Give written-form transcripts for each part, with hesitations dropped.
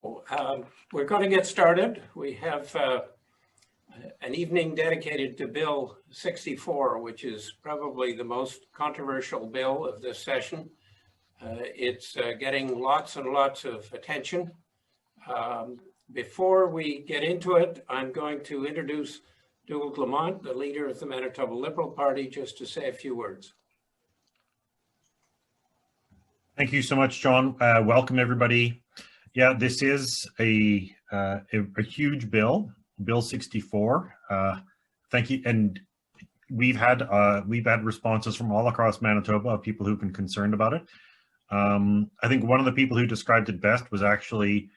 We're going to get started. We have an evening dedicated to Bill 64, which is probably the most controversial bill of this session. It's getting lots and lots of attention. Before we get into it, I'm going to introduce Douglas Clemont, the leader of the Manitoba Liberal Party, just to say a few words. Thank you so much, John. Welcome, everybody. Yeah, this is a huge bill, Bill 64. Thank you, and we've had responses from all across Manitoba of people who've been concerned about it. I think one of the people who described it best was actually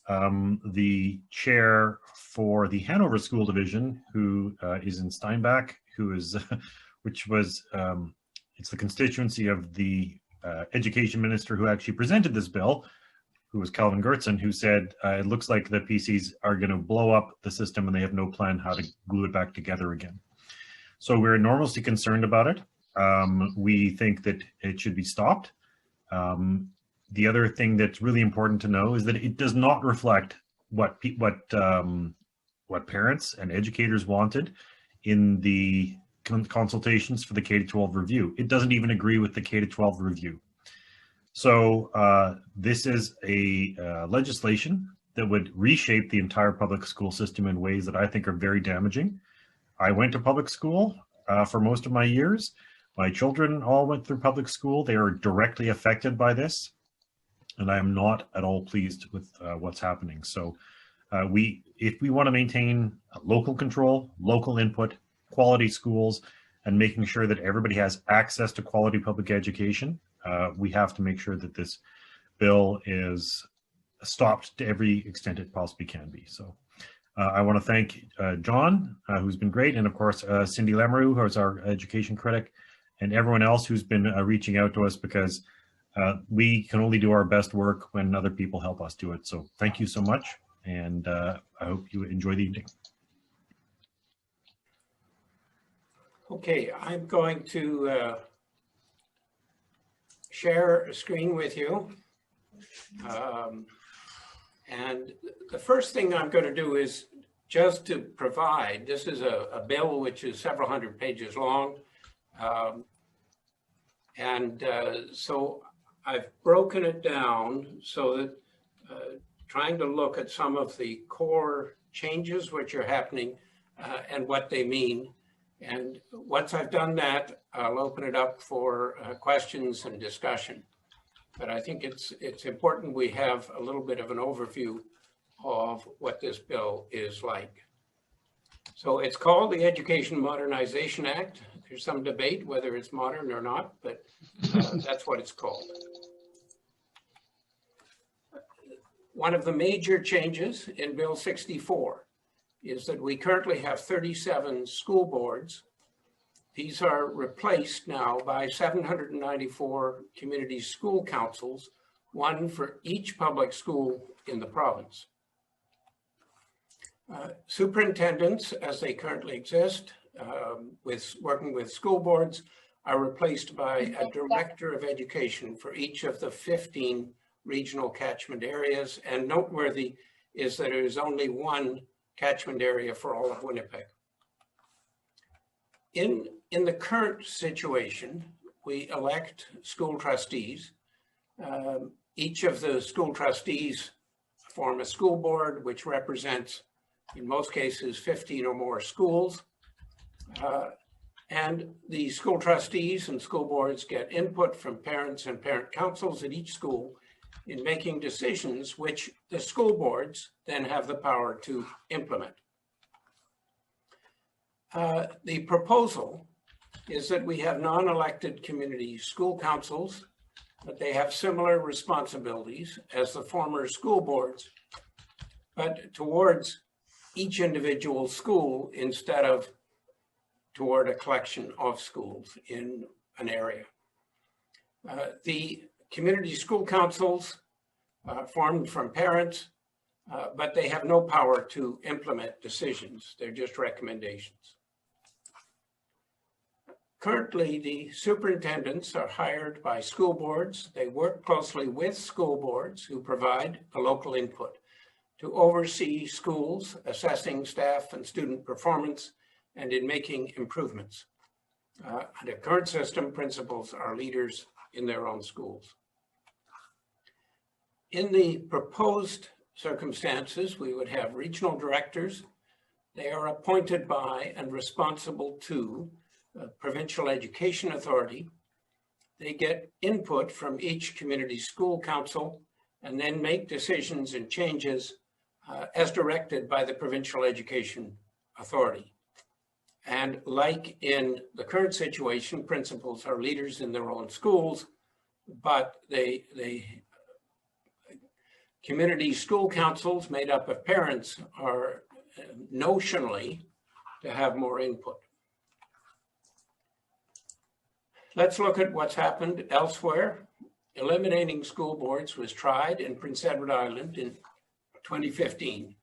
the chair for the Hanover School Division, who is in Steinbach, who is, which was, it's the constituency of the education minister who actually presented this bill, who was Calvin Gertzen, who said, it looks like the PCs are going to blow up the system and they have no plan how to glue it back together again. So we're enormously concerned about it. We think that it should be stopped. The other thing that's really important to know is that it does not reflect what parents and educators wanted in the consultations for the K-12 review. It doesn't even agree with the K-12 review. So this is a legislation that would reshape the entire public school system in ways that I think are very damaging. I went to public school for most of my years. My children all went through public school. They are directly affected by this, and I am not at all pleased with what's happening. So if we want to maintain local control, local input, quality schools, and making sure that everybody has access to quality public education, we have to make sure that this bill is stopped to every extent it possibly can be. So I want to thank John, who's been great, and of course Cindy Lemereau, who is our education critic, and everyone else who's been reaching out to us, because we can only do our best work when other people help us do it. So thank you so much, and I hope you enjoy the evening. Okay, I'm going to share a screen with you. And the first thing I'm going to do is just to provide, this is a bill which is several hundred pages long. So I've broken it down so that trying to look at some of the core changes which are happening and what they mean. And once I've done that, I'll open it up for questions and discussion. But I think it's important we have a little bit of an overview of what this bill is like. So it's called the Education Modernization Act. There's some debate whether it's modern or not, but that's what it's called. One of the major changes in Bill 64 is that we currently have 37 school boards. These are replaced now by 794 community school councils, one for each public school in the province. Superintendents, as they currently exist, working with school boards, are replaced by a director of education for each of the 15 regional catchment areas. And noteworthy is that there is only one catchment area for all of Winnipeg. In the current situation, we elect school trustees. Each of the school trustees form a school board, which represents, in most cases, 15 or more schools. And the school trustees and school boards get input from parents and parent councils at each school in making decisions which the school boards then have the power to implement. The proposal is that we have non-elected community school councils, but they have similar responsibilities as the former school boards, but towards each individual school instead of toward a collection of schools in an area. The community school councils formed from parents, but they have no power to implement decisions. They're just recommendations. Currently, the superintendents are hired by school boards. They work closely with school boards who provide a local input. to oversee schools, assessing staff and student performance, and in making improvements. Under current system, principals are leaders in their own schools. In the proposed circumstances, we would have regional directors. They are appointed by and responsible to the provincial education authority. They get input from each community school council and then make decisions and changes as directed by the provincial education authority. And like in the current situation, principals are leaders in their own schools, but community school councils made up of parents are notionally to have more input. Let's look at what's happened elsewhere. Eliminating school boards was tried in Prince Edward Island in 2015,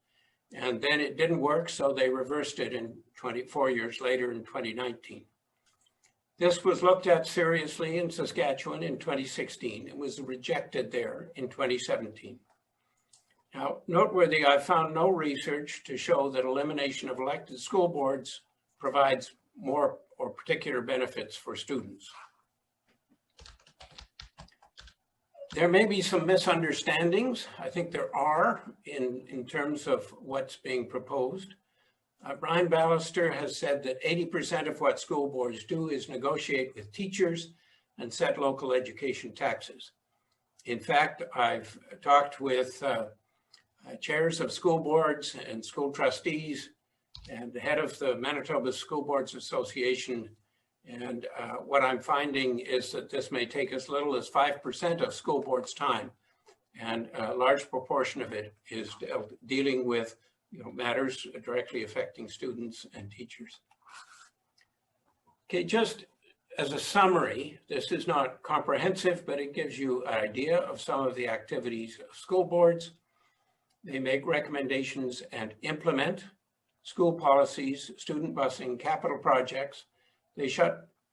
and then it didn't work, so they reversed it in 24 years later in 2019. This was looked at seriously in Saskatchewan in 2016. It was rejected there in 2017. Now, noteworthy, I found no research to show that elimination of elected school boards provides more or particular benefits for students. There may be some misunderstandings. I think there are in terms of what's being proposed. Brian Ballister has said that 80% of what school boards do is negotiate with teachers and set local education taxes. In fact, I've talked with chairs of school boards and school trustees and the head of the Manitoba School Boards Association. And what I'm finding is that this may take as little as 5% of school boards' time. And a large proportion of it is dealing with matters directly affecting students and teachers. Okay, just as a summary, this is not comprehensive, but it gives you an idea of some of the activities of school boards. They make recommendations and implement school policies, student busing, capital projects. They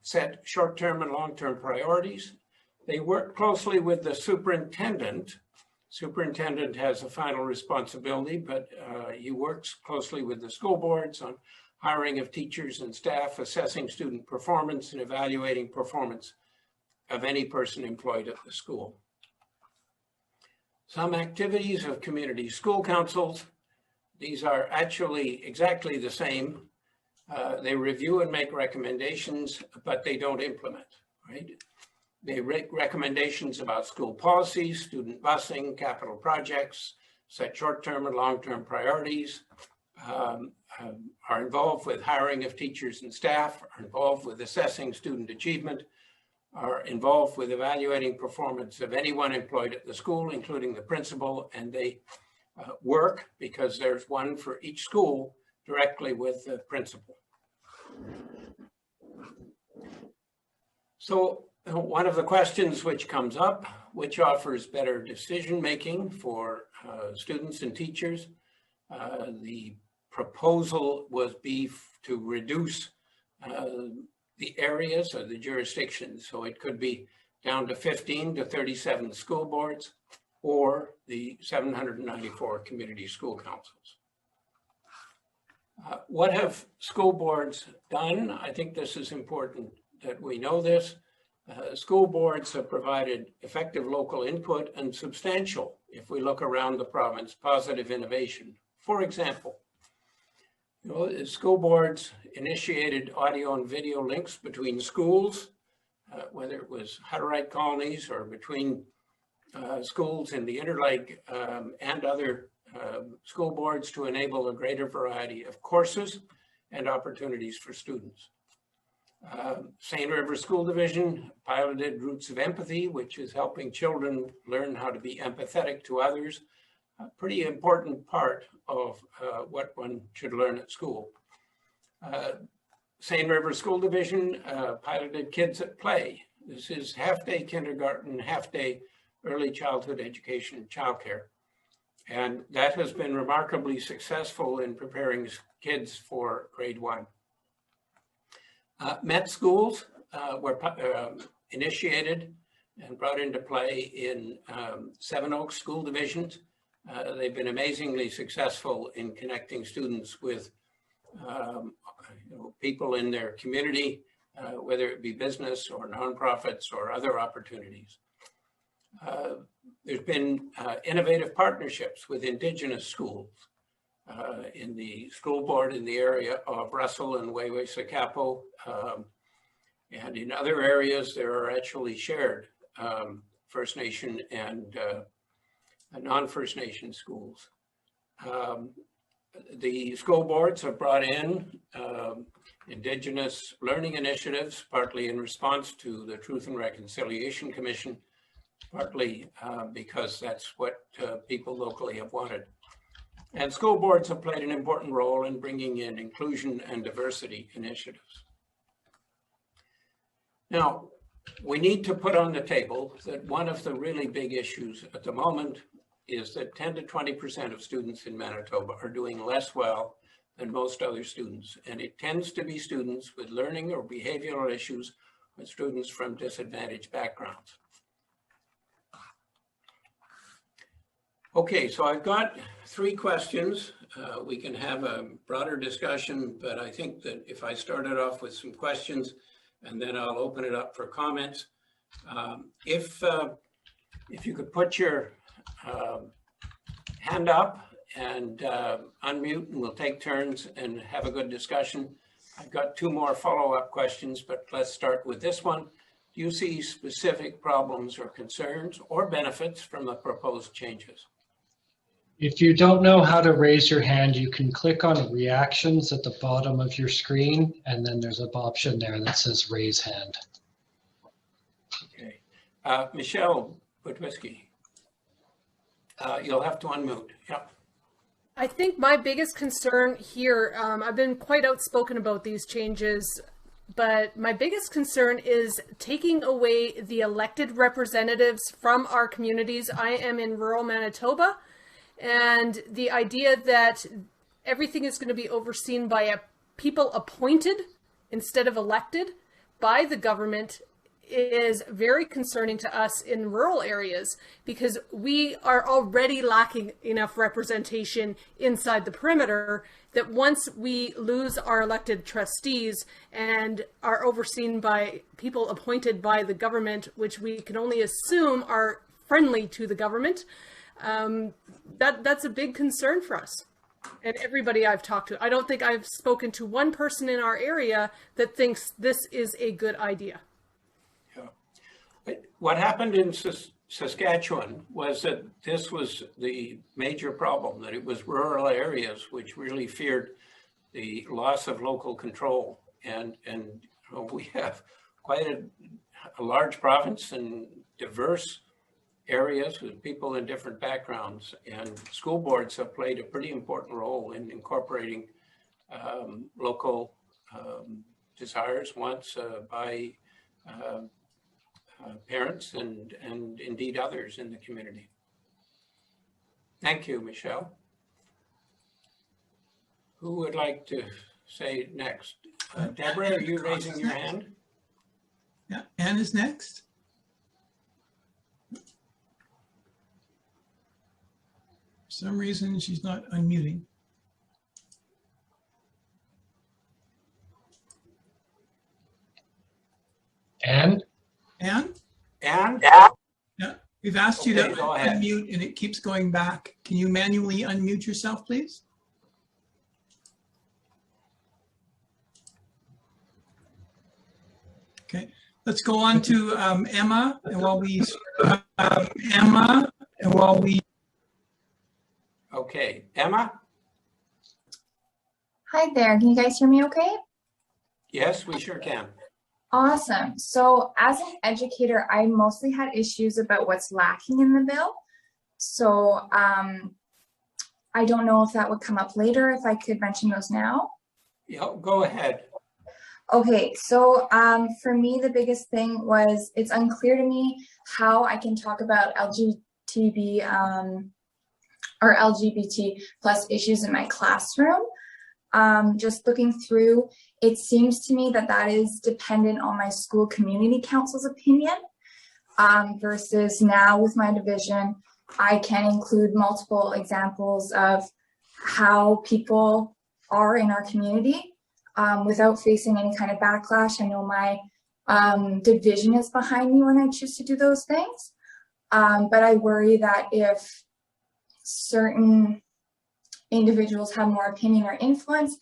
set short-term and long-term priorities. They work closely with the superintendent. Superintendent has a final responsibility, but he works closely with the school boards on hiring of teachers and staff, assessing student performance, and evaluating performance of any person employed at the school. Some activities of community school councils. These are actually exactly the same. They review and make recommendations, but they don't implement, right? They make recommendations about school policies, student busing, capital projects, set short-term and long-term priorities, are involved with hiring of teachers and staff, are involved with assessing student achievement, are involved with evaluating performance of anyone employed at the school, including the principal, and they work, because there's one for each school, directly with the principal. So one of the questions which comes up, which offers better decision-making for students and teachers? The proposal was to reduce the areas or the jurisdictions. So it could be down to 15 to 37 school boards or the 794 community school councils. What have school boards done? I think this is important that we know this. School boards have provided effective local input and substantial, if we look around the province, positive innovation. For example, school boards initiated audio and video links between schools, whether it was Hutterite colonies or between schools in the Interlake and other school boards, to enable a greater variety of courses and opportunities for students. St. River School Division piloted Roots of Empathy, which is helping children learn how to be empathetic to others, a pretty important part of what one should learn at school. St. River School Division piloted Kids at Play. This is half-day kindergarten, half-day early childhood education and childcare. And that has been remarkably successful in preparing kids for grade 1. Met schools were initiated and brought into play in Seven Oaks School Divisions. They've been amazingly successful in connecting students with people in their community, whether it be business or nonprofits or other opportunities. There's been innovative partnerships with Indigenous schools in the school board in the area of Russell and Wew'suwakapo, and in other areas there are actually shared First Nation and non-First Nation schools. The school boards have brought in Indigenous learning initiatives, partly in response to the Truth and Reconciliation Commission, partly because that's what people locally have wanted. And school boards have played an important role in bringing in inclusion and diversity initiatives. Now, we need to put on the table that one of the really big issues at the moment is that 10 to 20% of students in Manitoba are doing less well than most other students. And it tends to be students with learning or behavioral issues or students from disadvantaged backgrounds. Okay, so I've got 3 questions. We can have a broader discussion, but I think that if I started off with some questions and then I'll open it up for comments. If you could put your hand up and unmute, and we'll take turns and have a good discussion. I've got 2 more follow-up questions, but let's start with this one. Do you see specific problems or concerns or benefits from the proposed changes? If you don't know how to raise your hand, you can click on reactions at the bottom of your screen, and then there's an option there that says raise hand. Okay. Michelle Butwisky, you'll have to unmute. Yep. I think my biggest concern here, I've been quite outspoken about these changes, but my biggest concern is taking away the elected representatives from our communities. I am in rural Manitoba, and the idea that everything is going to be overseen by people appointed instead of elected by the government is very concerning to us in rural areas, because we are already lacking enough representation inside the perimeter that once we lose our elected trustees and are overseen by people appointed by the government, which we can only assume are friendly to the government, that's a big concern for us. And everybody I've talked to, I don't think I've spoken to one person in our area that thinks this is a good idea. What happened in Saskatchewan was that this was the major problem, that it was rural areas which really feared the loss of local control. And we have quite a large province and diverse areas with people in different backgrounds, and school boards have played a pretty important role in incorporating local desires, wants by parents and indeed others in the community. Thank you, Michelle. Who would like to say next? Deborah, are you raising your hand? Yeah, Anne is next. For some reason, she's not unmuting. Anne? Anne? Anne? Yeah, we've asked you to go ahead. unmute and it keeps going back. Can you manually unmute yourself, please? Okay, let's go on to Emma, and while we Okay, Emma? Hi there, can you guys hear me okay? Yes, we sure can. Awesome. So as an educator, I mostly had issues about what's lacking in the bill. So I don't know if that would come up later, if I could mention those now. Yeah, go ahead. Okay, so for me, the biggest thing was it's unclear to me how I can talk about LGBT plus issues in my classroom. Just looking through, it seems to me that that is dependent on my school community council's opinion versus now with my division, I can include multiple examples of how people are in our community without facing any kind of backlash. I know my division is behind me when I choose to do those things, but I worry that if certain individuals have more opinion or influence,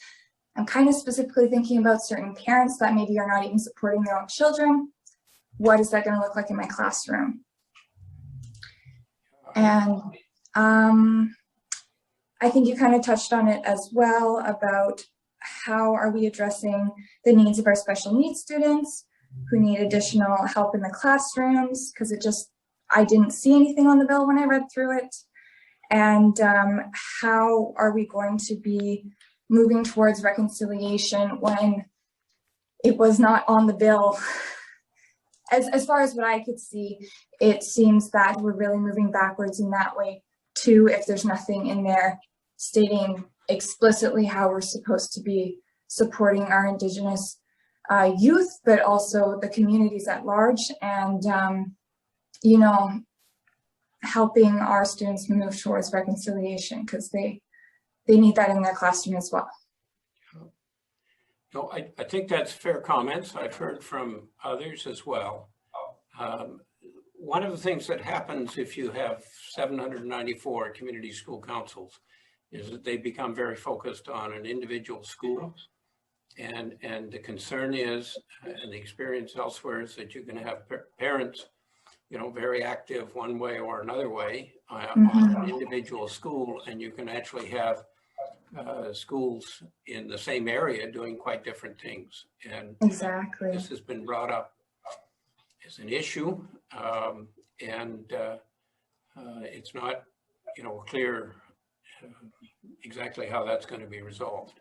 I'm kind of specifically thinking about certain parents that maybe are not even supporting their own children. What is that going to look like in my classroom? And I think you kind of touched on it as well about how are we addressing the needs of our special needs students who need additional help in the classrooms, because I didn't see anything on the bill when I read through it. And how are we going to be moving towards reconciliation when it was not on the bill? As far as what I could see, it seems that we're really moving backwards in that way too, if there's nothing in there stating explicitly how we're supposed to be supporting our Indigenous youth, but also the communities at large, and you know, helping our students move towards reconciliation, because they need that in their classroom as well. No, I think that's fair comments. I've heard from others as well. One of the things that happens if you have 794 community school councils is that they become very focused on an individual school. And the concern is, and the experience elsewhere is, that you're going to have parents, you know, very active one way or another way on an individual school, and you can actually have schools in the same area doing quite different things. And exactly, this has been brought up as an issue, and it's not, you know, clear exactly how that's going to be resolved.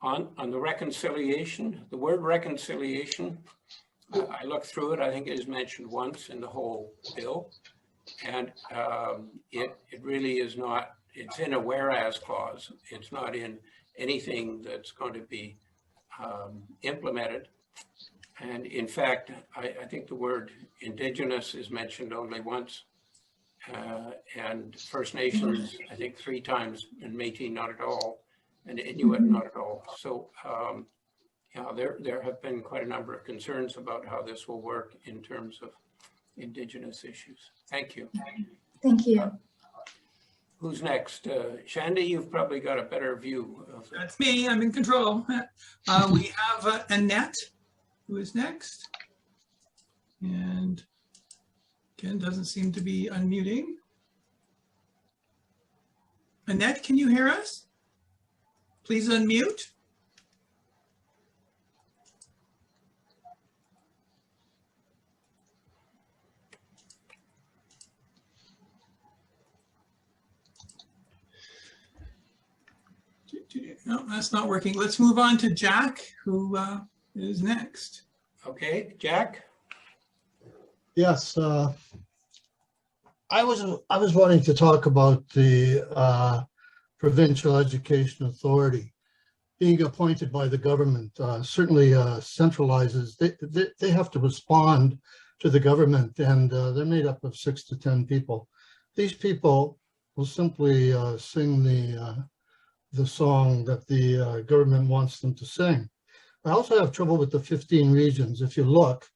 On the reconciliation, the word reconciliation, I looked through it. I think it is mentioned once in the whole bill, and it really is not. It's in a whereas clause. It's not in anything that's going to be implemented. And in fact, I think the word Indigenous is mentioned only once, and First Nations, I think 3 times, and Métis not at all, and Inuit not at all. So yeah, there have been quite a number of concerns about how this will work in terms of Indigenous issues. Thank you. Thank you. Who's next? Shandy, you've probably got a better view of that. That's me. I'm in control. We have Annette, who is next. And Ken doesn't seem to be unmuting. Annette, can you hear us? Please unmute. No, that's not working. Let's move on to Jack, who is next. Okay, Jack? Yes, I was wanting to talk about the Provincial Education Authority being appointed by the government. Certainly centralizes. They have to respond to the government, and they're made up of 6 to 10 people. These people will simply sing the song that the government wants them to sing. I also have trouble with the 15 regions. If you look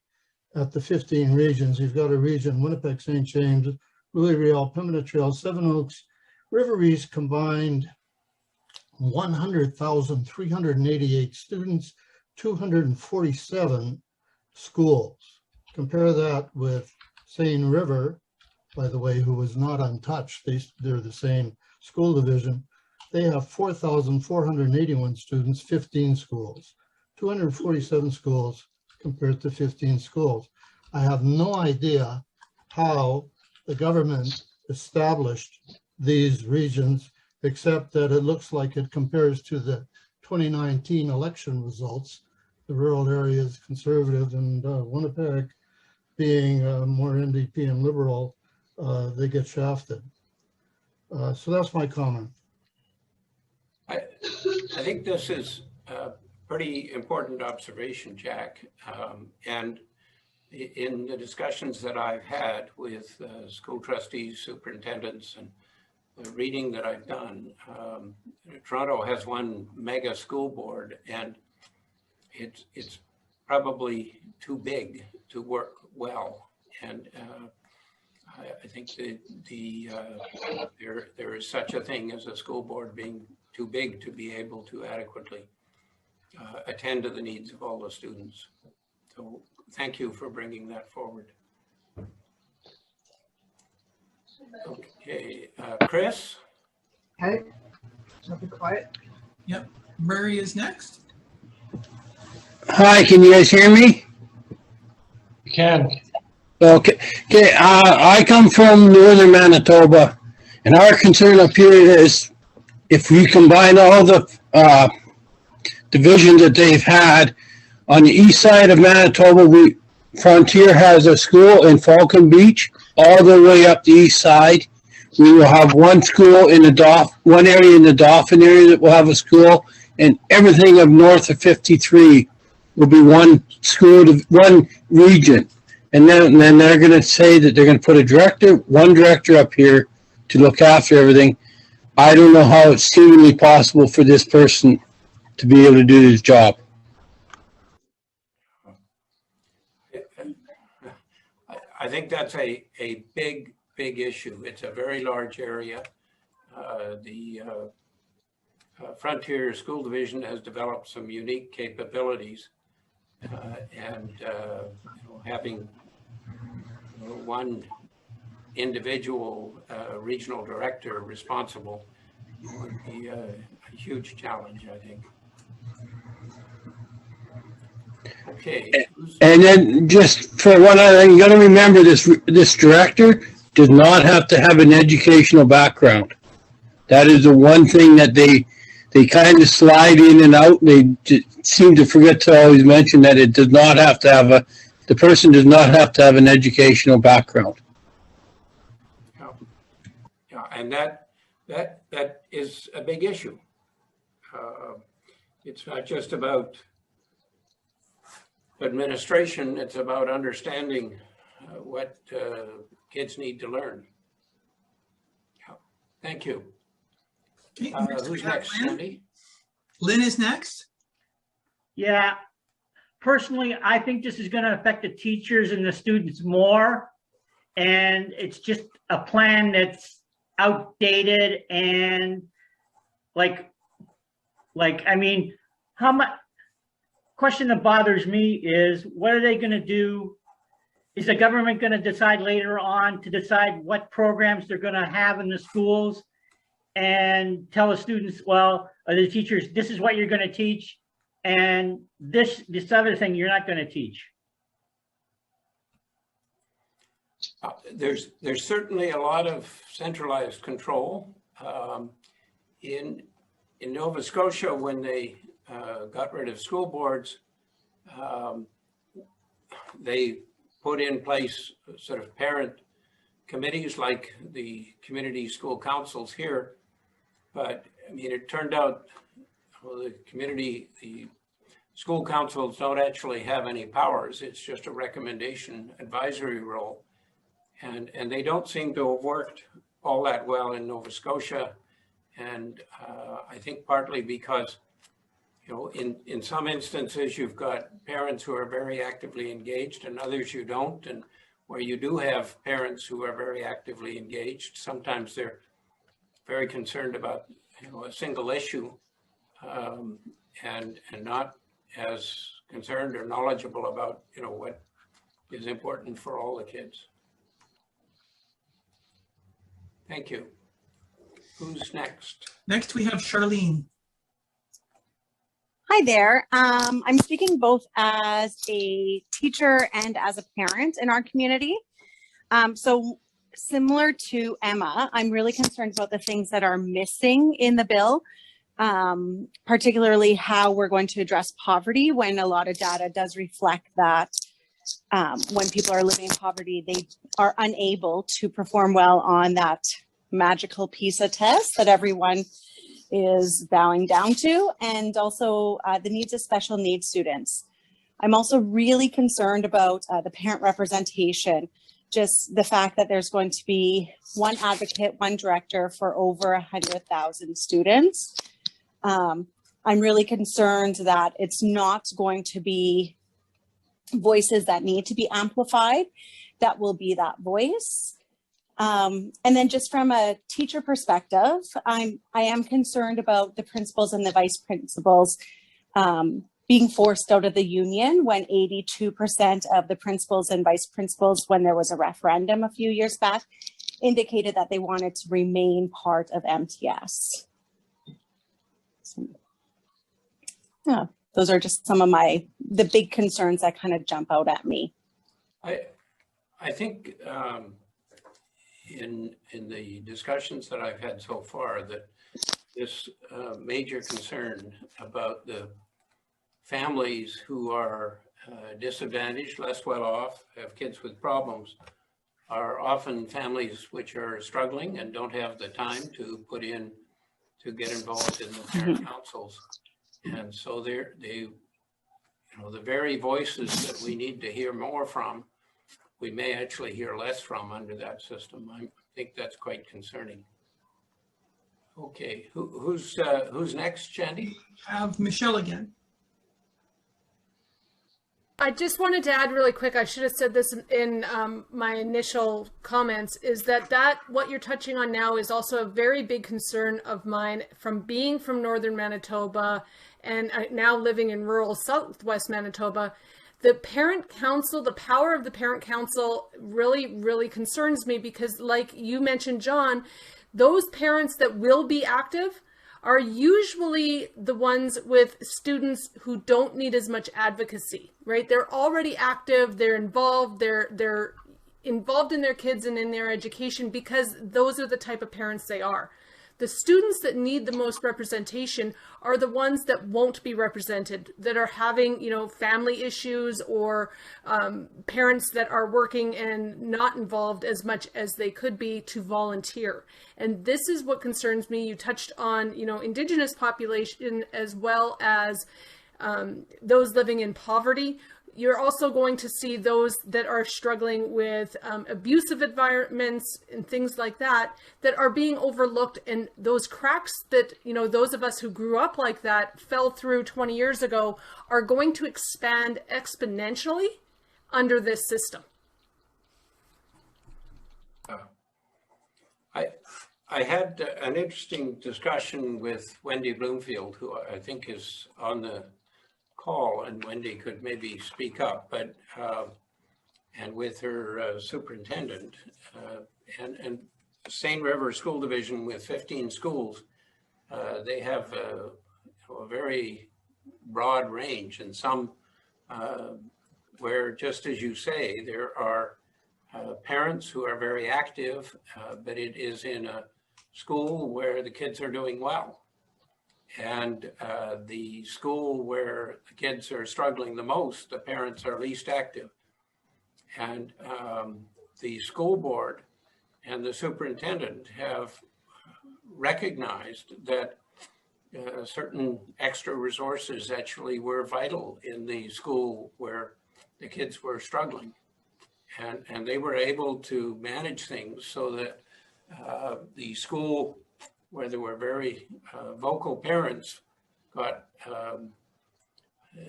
at the 15 regions, you've got a region: Winnipeg, St. James, Louisville, Pembina Trail, Seven Oaks, River East combined 100,388 students, 247 schools. Compare that with Seine River, by the way, who was not untouched. They're the same school division. They have 4,481 students, 15 schools, 247 schools compared to 15 schools. I have no idea how the government established these regions, except that it looks like it compares to the 2019 election results. The rural areas, conservative, and Winnipeg being more NDP and liberal, they get shafted. So that's my comment. I think this is a pretty important observation, Jack. And in the discussions that I've had with school trustees, superintendents, and the reading that I've done, Toronto has one mega school board, and it's probably too big to work well. And I think that there is such a thing as a school board being too big to be able to adequately attend to the needs of all the students. So thank you for bringing that forward. Okay, Chris? Okay, so be quiet. Yep, Murray is next. Hi, can you guys hear me? You can. Okay, I come from northern Manitoba, and our concern up here is if we combine all the divisions that they've had, on the east side of Manitoba, Frontier has a school in Falcon Beach, all the way up the east side. We will have one school in the one area in the Dauphin area that will have a school, and everything up north of 53 will be one school, one region. And then they're going to say that they're going to put one director up here to look after everything. I don't know how it's seemingly possible for this person to be able to do his job. I think that's a big issue. It's a very large area. The Frontier School Division has developed some unique capabilities, and having one individual regional director responsible would be a huge challenge, I think. Okay. And then just for one other thing, you got to remember this director does not have to have an educational background. That is the one thing that they kind of slide in and out. They seem to forget to always mention that it does not have to have the person does not have to have an educational background. Yeah, and that is a big issue. It's not just about administration, it's about understanding what kids need to learn. Yeah. Thank you. Okay, Who's next, Sandy? Lynn is next. Yeah, personally, I think this is going to affect the teachers and the students more. And it's just a plan that's outdated and I mean, how much question that bothers me is what are they going to do? Is the government going to decide later on to decide what programs they're going to have in the schools and tell the students, well, or the teachers, this is what you're going to teach, and this other thing you're not going to teach? There's certainly a lot of centralized control. In Nova Scotia, when they got rid of school boards, they put in place sort of parent committees like the community school councils here. But I mean, it turned out the school councils don't actually have any powers. It's just a recommendation advisory role. And they don't seem to have worked all that well in Nova Scotia. And I think partly because, in some instances, you've got parents who are very actively engaged and others you don't. And where you do have parents who are very actively engaged, sometimes they're very concerned about a single issue and not as concerned or knowledgeable about what is important for all the kids. Thank you. Who's next? Next, we have Charlene. Hi there. I'm speaking both as a teacher and as a parent in our community. So similar to Emma, I'm really concerned about the things that are missing in the bill, particularly how we're going to address poverty when a lot of data does reflect that when people are living in poverty, they are unable to perform well on that magical Pisa test that everyone is bowing down to, and also the needs of special needs students. I'm also really concerned about the parent representation, just the fact that there's going to be one advocate, one director for over 100,000 students. I'm really concerned that it's not going to be voices that need to be amplified that will be that voice. And then just from a teacher perspective, I am concerned about the principals and the vice principals being forced out of the union when 82% of the principals and vice principals, when there was a referendum a few years back, indicated that they wanted to remain part of MTS. So, yeah, those are just some of the big concerns that kind of jump out at me. I think in the discussions that I've had so far, that this major concern about the families who are disadvantaged, less well off, have kids with problems, are often families which are struggling and don't have the time to put in to get involved in the parent councils. And so the very voices that we need to hear more from, we may actually hear less from under that system. I think that's quite concerning. Okay, who's next, Shandy? Have Michelle again. I just wanted to add really quick, I should have said this in my initial comments, is that what you're touching on now is also a very big concern of mine from being from northern Manitoba and now living in rural southwest Manitoba. The parent council, the power of the parent council really, really concerns me because, like you mentioned, John, those parents that will be active are usually the ones with students who don't need as much advocacy, right? They're already active, they're involved, they're involved in their kids and in their education because those are the type of parents they are. The students that need the most representation are the ones that won't be represented, that are having, family issues or parents that are working and not involved as much as they could be to volunteer. And this is what concerns me. You touched on, Indigenous population as well as those living in poverty. You're also going to see those that are struggling with abusive environments and things like that are being overlooked. And those cracks that, those of us who grew up like that fell through 20 years ago are going to expand exponentially under this system. I had an interesting discussion with Wendy Bloomfield, who I think is on the call, and Wendy could maybe speak up, but and with her superintendent and Seine River School Division with 15 schools, they have a very broad range, and some where, just as you say, there are parents who are very active, but it is in a school where the kids are doing well. And the school where the kids are struggling the most, the parents are least active. And the school board and the superintendent have recognized that certain extra resources actually were vital in the school where the kids were struggling. And they were able to manage things so that the school where there were very vocal parents got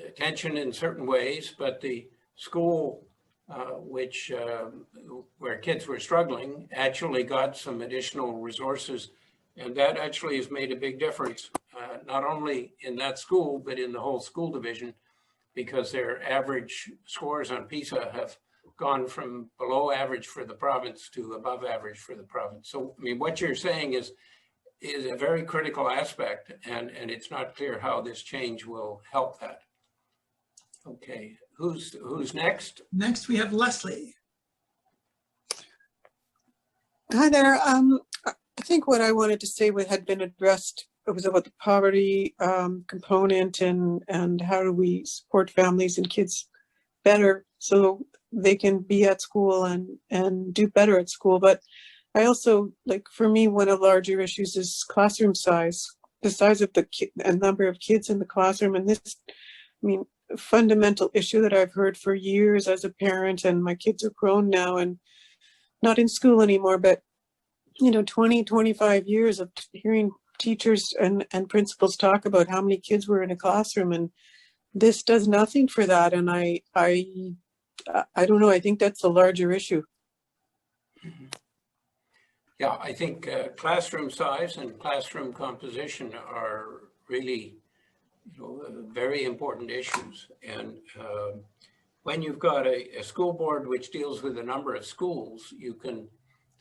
attention in certain ways, but the school where kids were struggling actually got some additional resources. And that actually has made a big difference, not only in that school, but in the whole school division, because their average scores on Pisa have gone from below average for the province to above average for the province. So, I mean, what you're saying is a very critical aspect, and it's not clear how this change will help that. Okay, who's next? Next, we have Leslie. Hi there. I think what I wanted to say had been addressed. It was about the poverty component and how do we support families and kids better so they can be at school and do better at school. But I also, like, for me, one of the larger issues is classroom size, the size of the number of kids in the classroom. And this, I mean, fundamental issue that I've heard for years as a parent, and my kids are grown now and not in school anymore, but 20, 25 years of hearing teachers and principals talk about how many kids were in a classroom, and this does nothing for that. And I don't know, I think that's a larger issue. Yeah, I think classroom size and classroom composition are really, very important issues. And when you've got a school board which deals with a number of schools, you can,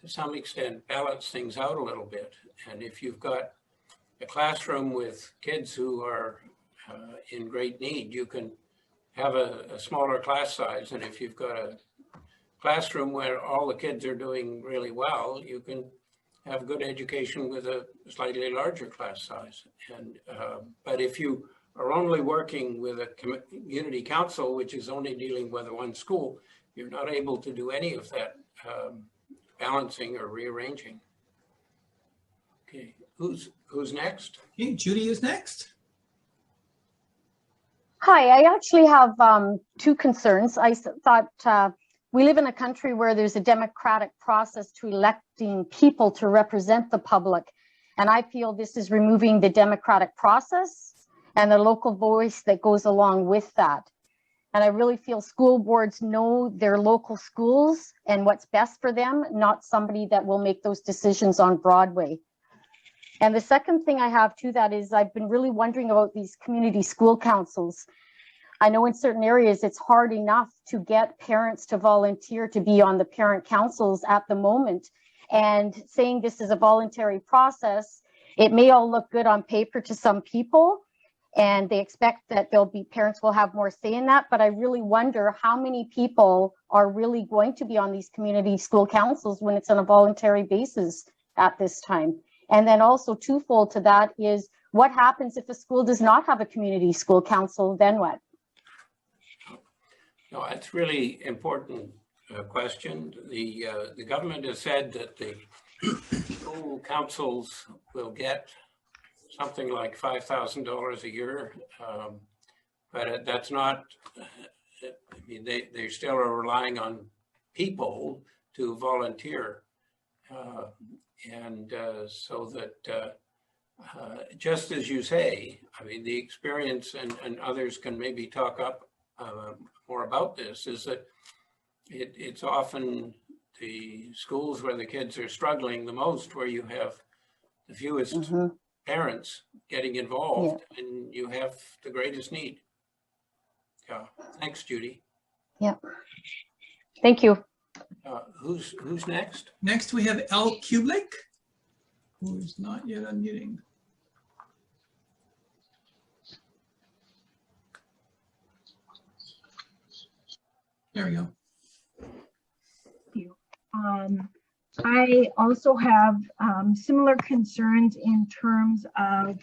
to some extent, balance things out a little bit. And if you've got a classroom with kids who are in great need, you can have a smaller class size. And if you've got a classroom where all the kids are doing really well, you can have good education with a slightly larger class size. And but if you are only working with a community council, which is only dealing with one school, you're not able to do any of that balancing or rearranging. Okay, who's next? Okay, Judy is next. Hi, I actually have two concerns. I thought we live in a country where there's a democratic process to electing people to represent the public. And I feel this is removing the democratic process and the local voice that goes along with that. And I really feel school boards know their local schools and what's best for them, not somebody that will make those decisions on Broadway. And the second thing I have to that is I've been really wondering about these community school councils. I know in certain areas it's hard enough to get parents to volunteer to be on the parent councils at the moment. And saying this is a voluntary process, it may all look good on paper to some people, and they expect that parents will have more say in that. But I really wonder how many people are really going to be on these community school councils when it's on a voluntary basis at this time. And then also twofold to that is what happens if a school does not have a community school council, then what? No, it's really important question. The government has said that the school councils will get something like $5,000 a year, but that's not, I mean, they still are relying on people to volunteer. So that just as you say, I mean, the experience, and others can maybe talk up more about this, is that it's often the schools where the kids are struggling the most, where you have the fewest parents getting involved, and you have the greatest need. Yeah, thanks, Judy. Yeah, thank you. Who's next? Next we have L. Kublik, who is not yet unmuting. There we go. Thank you. I also have similar concerns in terms of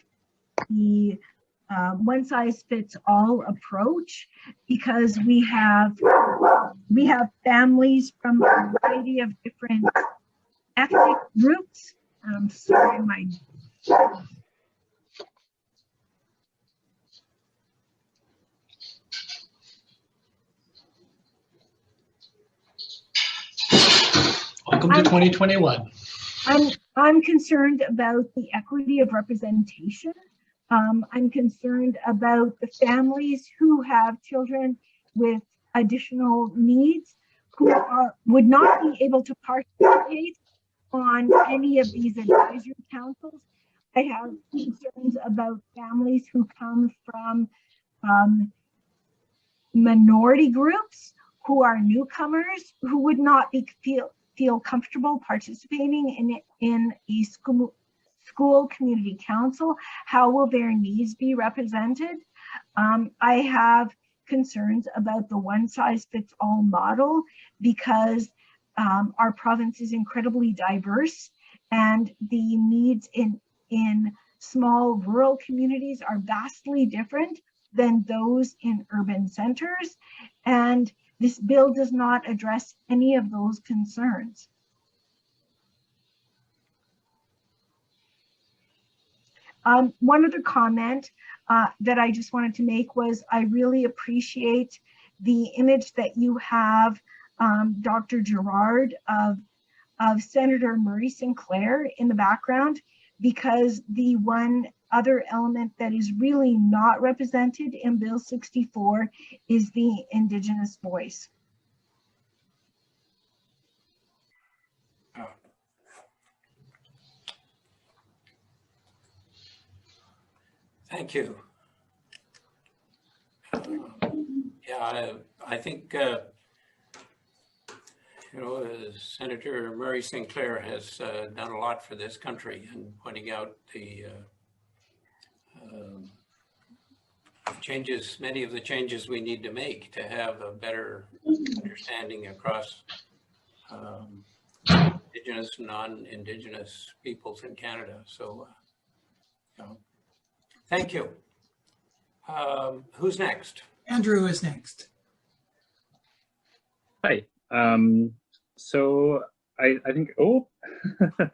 the one-size-fits-all approach, because we have families from a variety of different ethnic groups. I'm sorry, my Welcome to 2021. I'm concerned about the equity of representation. I'm concerned about the families who have children with additional needs who would not be able to participate on any of these advisory councils. I have concerns about families who come from minority groups who are newcomers who would not feel comfortable participating in a school community council. How will their needs be represented? I have concerns about the one-size-fits-all model, because our province is incredibly diverse, and the needs in small rural communities are vastly different than those in urban centers, and this bill does not address any of those concerns. One other comment that I just wanted to make was I really appreciate the image that you have, Dr. Gerrard, of Senator Murray Sinclair in the background, because the one other element that is really not represented in Bill 64 is the Indigenous voice. Thank you. Yeah, I think, Senator Murray Sinclair has done a lot for this country in pointing out the changes, many of the changes we need to make to have a better understanding across Indigenous and non-Indigenous peoples in Canada. So, thank you. Who's next? Andrew is next. Hi. So I think, I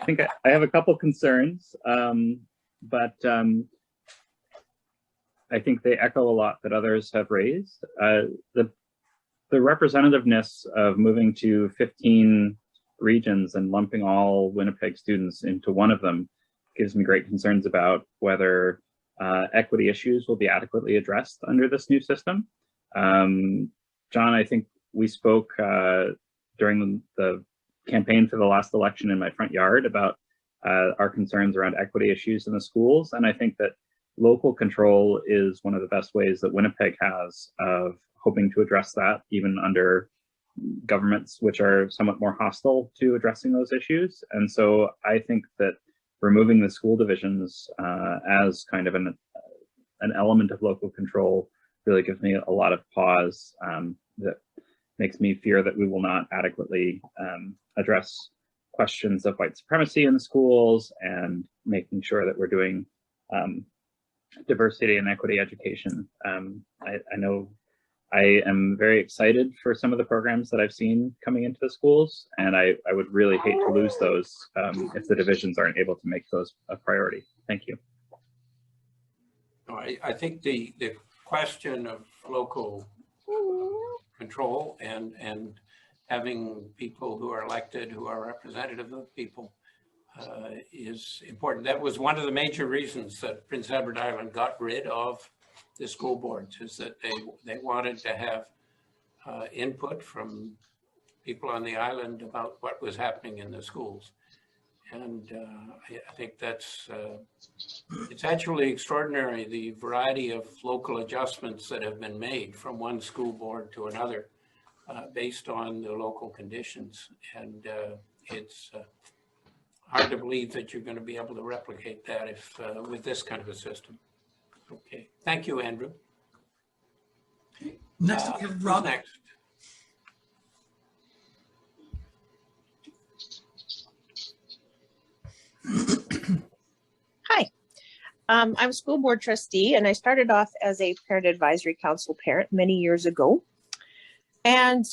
think I have a couple concerns, but I think they echo a lot that others have raised. The representativeness of moving to 15 regions and lumping all Winnipeg students into one of them gives me great concerns about whether equity issues will be adequately addressed under this new system. John, I think we spoke during the campaign for the last election in my front yard about our concerns around equity issues in the schools. And I think that local control is one of the best ways that Winnipeg has of hoping to address that, even under governments which are somewhat more hostile to addressing those issues. And so I think that removing the school divisions as kind of an element of local control really gives me a lot of pause that makes me fear that we will not adequately address questions of white supremacy in the schools and making sure that we're doing diversity and equity education. I know I am very excited for some of the programs that I've seen coming into the schools, and I would really hate to lose those if the divisions aren't able to make those a priority. Thank you. I think the question of local control and having people who are elected who are representative of people is important. That was one of the major reasons that Prince Edward Island got rid of the school boards, is that they wanted to have input from people on the island about what was happening in the schools. And I think that's, it's actually extraordinary, the variety of local adjustments that have been made from one school board to another based on the local conditions. And it's hard to believe that you're going to be able to replicate that if with this kind of a system. Okay, thank you, Andrew. Next we have Rob. Next. Hi, I'm a school board trustee, and I started off as a parent advisory council parent many years ago. And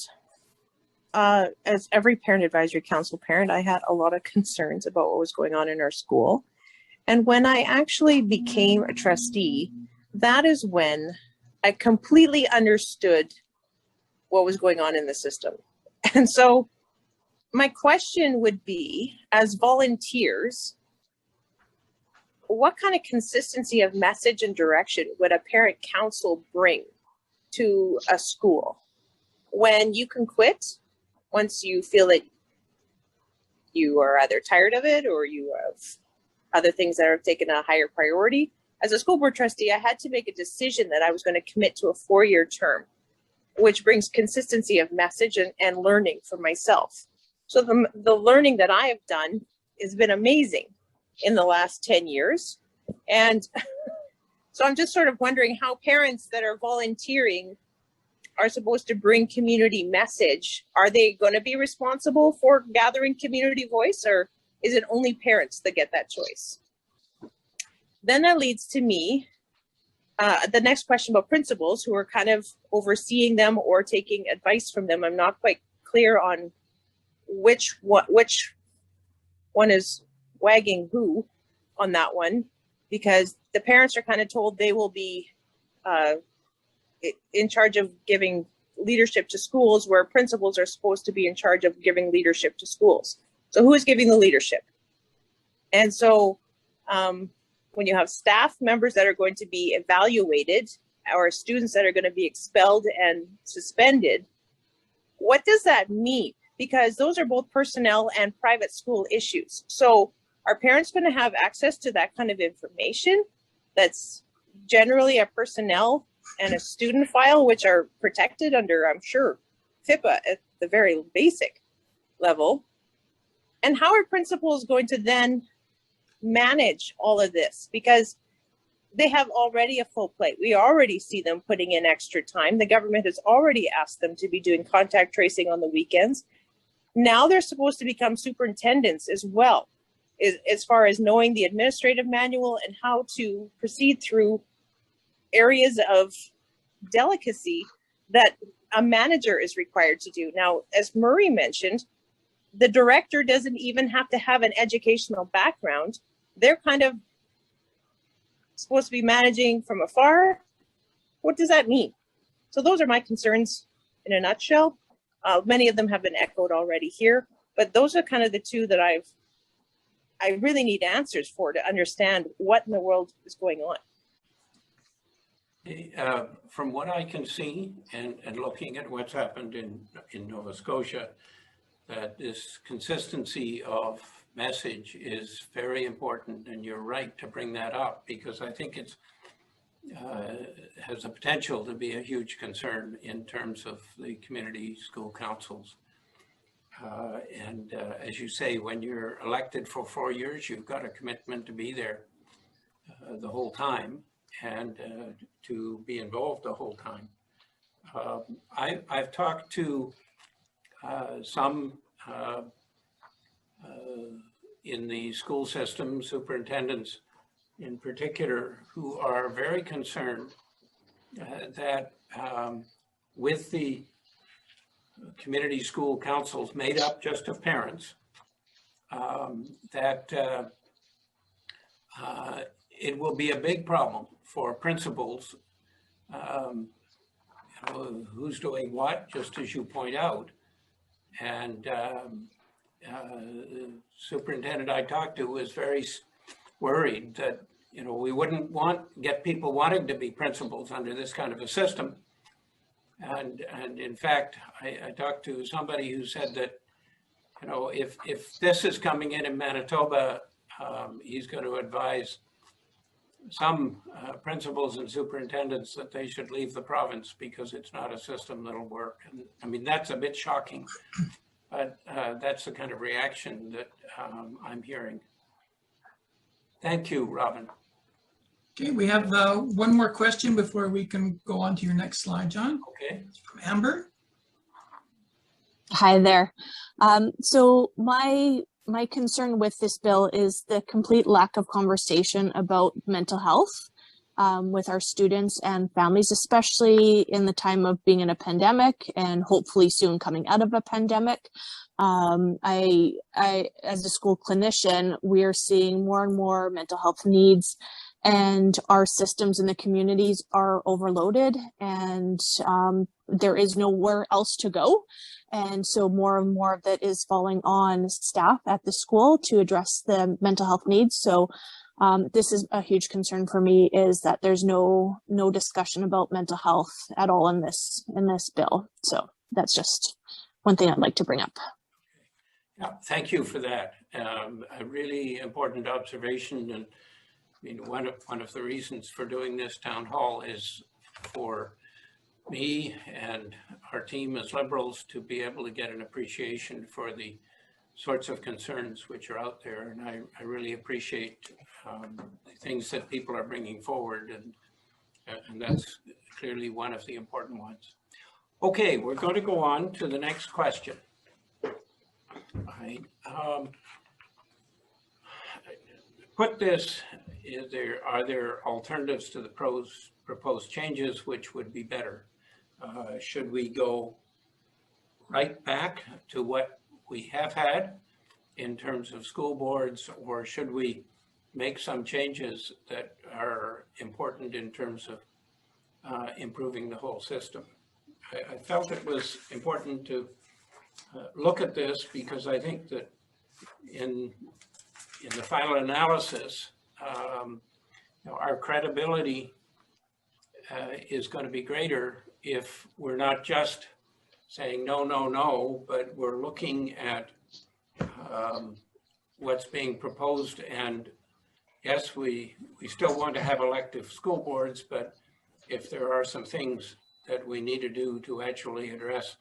as every parent advisory council parent, I had a lot of concerns about what was going on in our school. And when I actually became a trustee, that is when I completely understood what was going on in the system. And so my question would be, as volunteers, what kind of consistency of message and direction would a parent council bring to a school when you can quit once you feel that you are either tired of it or you have other things that have taken a higher priority? As a school board trustee, I had to make a decision that I was going to commit to a 4-year term, which brings consistency of message and learning for myself. So the learning that I have done has been amazing in the last 10 years. And so I'm just sort of wondering how parents that are volunteering are supposed to bring community message. Are they going to be responsible for gathering community voice, or is it only parents that get that choice? Then that leads to me, the next question about principals who are kind of overseeing them or taking advice from them. I'm not quite clear on which one is wagging who. on that one, because the parents are kind of told they will be in charge of giving leadership to schools, where principals are supposed to be in charge of giving leadership to schools. So who is giving the leadership? And so when you have staff members that are going to be evaluated, or students that are going to be expelled and suspended, what does that mean? Because those are both personnel and private school issues. So are parents going to have access to that kind of information that's generally a personnel and a student file, which are protected under, I'm sure, FIPA at the very basic level? And how are principals going to then manage all of this? Because they have already a full plate. We already see them putting in extra time. The government has already asked them to be doing contact tracing on the weekends. Now they're supposed to become superintendents as well, as far as knowing the administrative manual and how to proceed through areas of delicacy that a manager is required to do. Now, as Murray mentioned, the director doesn't even have to have an educational background. They're kind of supposed to be managing from afar. What does that mean? So those are my concerns in a nutshell. Many of them have been echoed already here, but those are kind of the two that I really need answers for, to understand what in the world is going on. From what I can see, and looking at what's happened in Nova Scotia, that this consistency of message is very important, and you're right to bring that up, because I think it's has the potential to be a huge concern in terms of the community school councils. And as you say, when you're elected for 4 years, you've got a commitment to be there the whole time and to be involved the whole time. I've talked to some in the school system, superintendents in particular, who are very concerned that with the community school councils made up just of parents, that it will be a big problem for principals, who's doing what, just as you point out. And superintendent I talked to was very worried that, you know, we wouldn't get people wanting to be principals under this kind of a system. And in fact, I talked to somebody who said that, you know, if this is coming in Manitoba, he's going to advise some principals and superintendents that they should leave the province because it's not a system that'll work. And I mean, that's a bit shocking, but that's the kind of reaction that I'm hearing. Thank you, Robin. Okay, we have one more question before we can go on to your next slide, John. Okay. From Amber. Hi there. So my concern with this bill is the complete lack of conversation about mental health with our students and families, especially in the time of being in a pandemic and hopefully soon coming out of a pandemic. I, as a school clinician, we are seeing more and more mental health needs, and our systems in the communities are overloaded, and there is nowhere else to go. And so more and more of that is falling on staff at the school to address the mental health needs. So this is a huge concern for me, is that there's no discussion about mental health at all in this bill. So that's just one thing I'd like to bring up. Yeah, thank you for that. A really important observation. And I mean, one of the reasons for doing this town hall is for me and our team as Liberals to be able to get an appreciation for the sorts of concerns which are out there. And I really appreciate the things that people are bringing forward, and that's clearly one of the important ones. Okay, we're going to go on to the next question. Right. Put this, are there alternatives to the proposed changes which would be better? Should we go right back to what we have had in terms of school boards, or should we make some changes that are important in terms of improving the whole system. I felt it was important to look at this because I think that in the final analysis, our credibility is going to be greater if we're not just saying no, no, no, but we're looking at what's being proposed. And yes, we still want to have elective school boards, but if there are some things that we need to do to actually address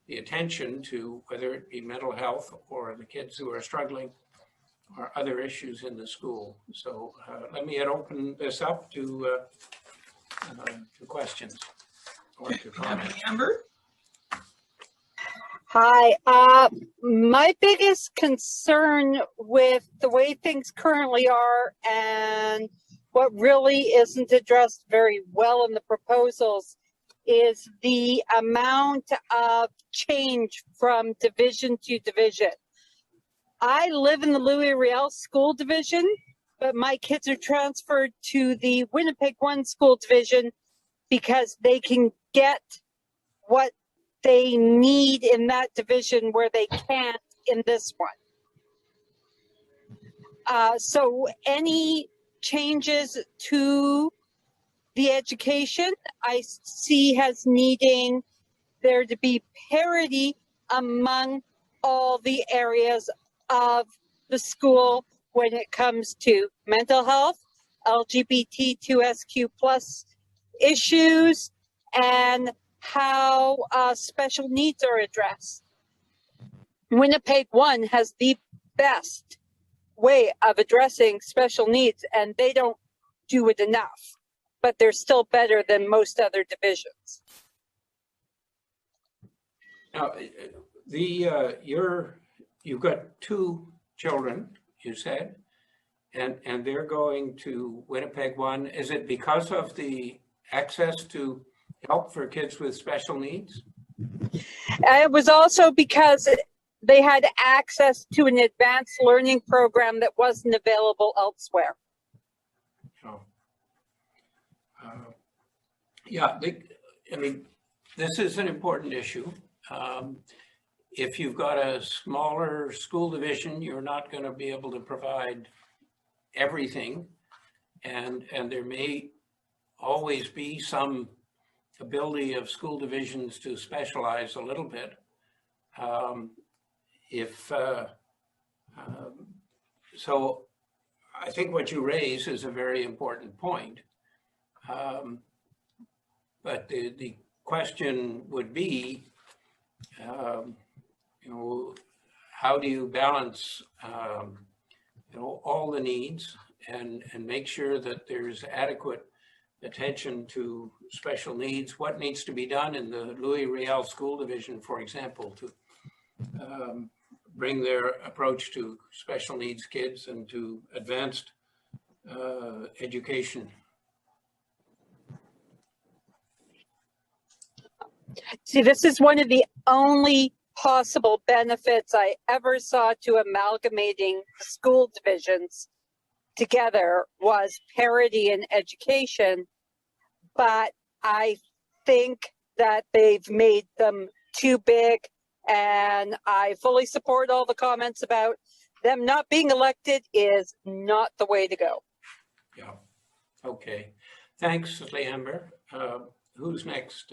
the attention to whether it be mental health or the kids who are struggling or other issues in the school. So let me open this up to questions or to comments. Amber? Hi. My biggest concern with the way things currently are and what really isn't addressed very well in the proposals is the amount of change from division to division. I live in the Louis Riel School Division, but my kids are transferred to the Winnipeg 1 School Division because they can get what they need in that division where they can't in this one. So any changes to the education I see as needing there to be parity among all the areas of the school when it comes to mental health, LGBTQ2SQ+ issues, and how special needs are addressed. Winnipeg 1 has the best way of addressing special needs, and they don't do it enough, but they're still better than most other divisions. Now, you've got 2 children, you said, and they're going to Winnipeg 1. Is it because of the access to help for kids with special needs? It was also because they had access to an advanced learning program that wasn't available elsewhere. Oh. Yeah, I mean, this is an important issue. If you've got a smaller school division, you're not going to be able to provide everything, and there may always be some ability of school divisions to specialize a little bit. So I think what you raise is a very important point. But the question would be, how do you balance, all the needs and make sure that there's adequate attention to special needs? What needs to be done in the Louis Riel School Division, for example, to bring their approach to special needs kids and to advanced education? See, this is one of the only possible benefits I ever saw to amalgamating school divisions together was parity in education, but I think that they've made them too big, and I fully support all the comments about them not being elected is not the way to go. Yeah, okay. Thanks, Amber. Who's next?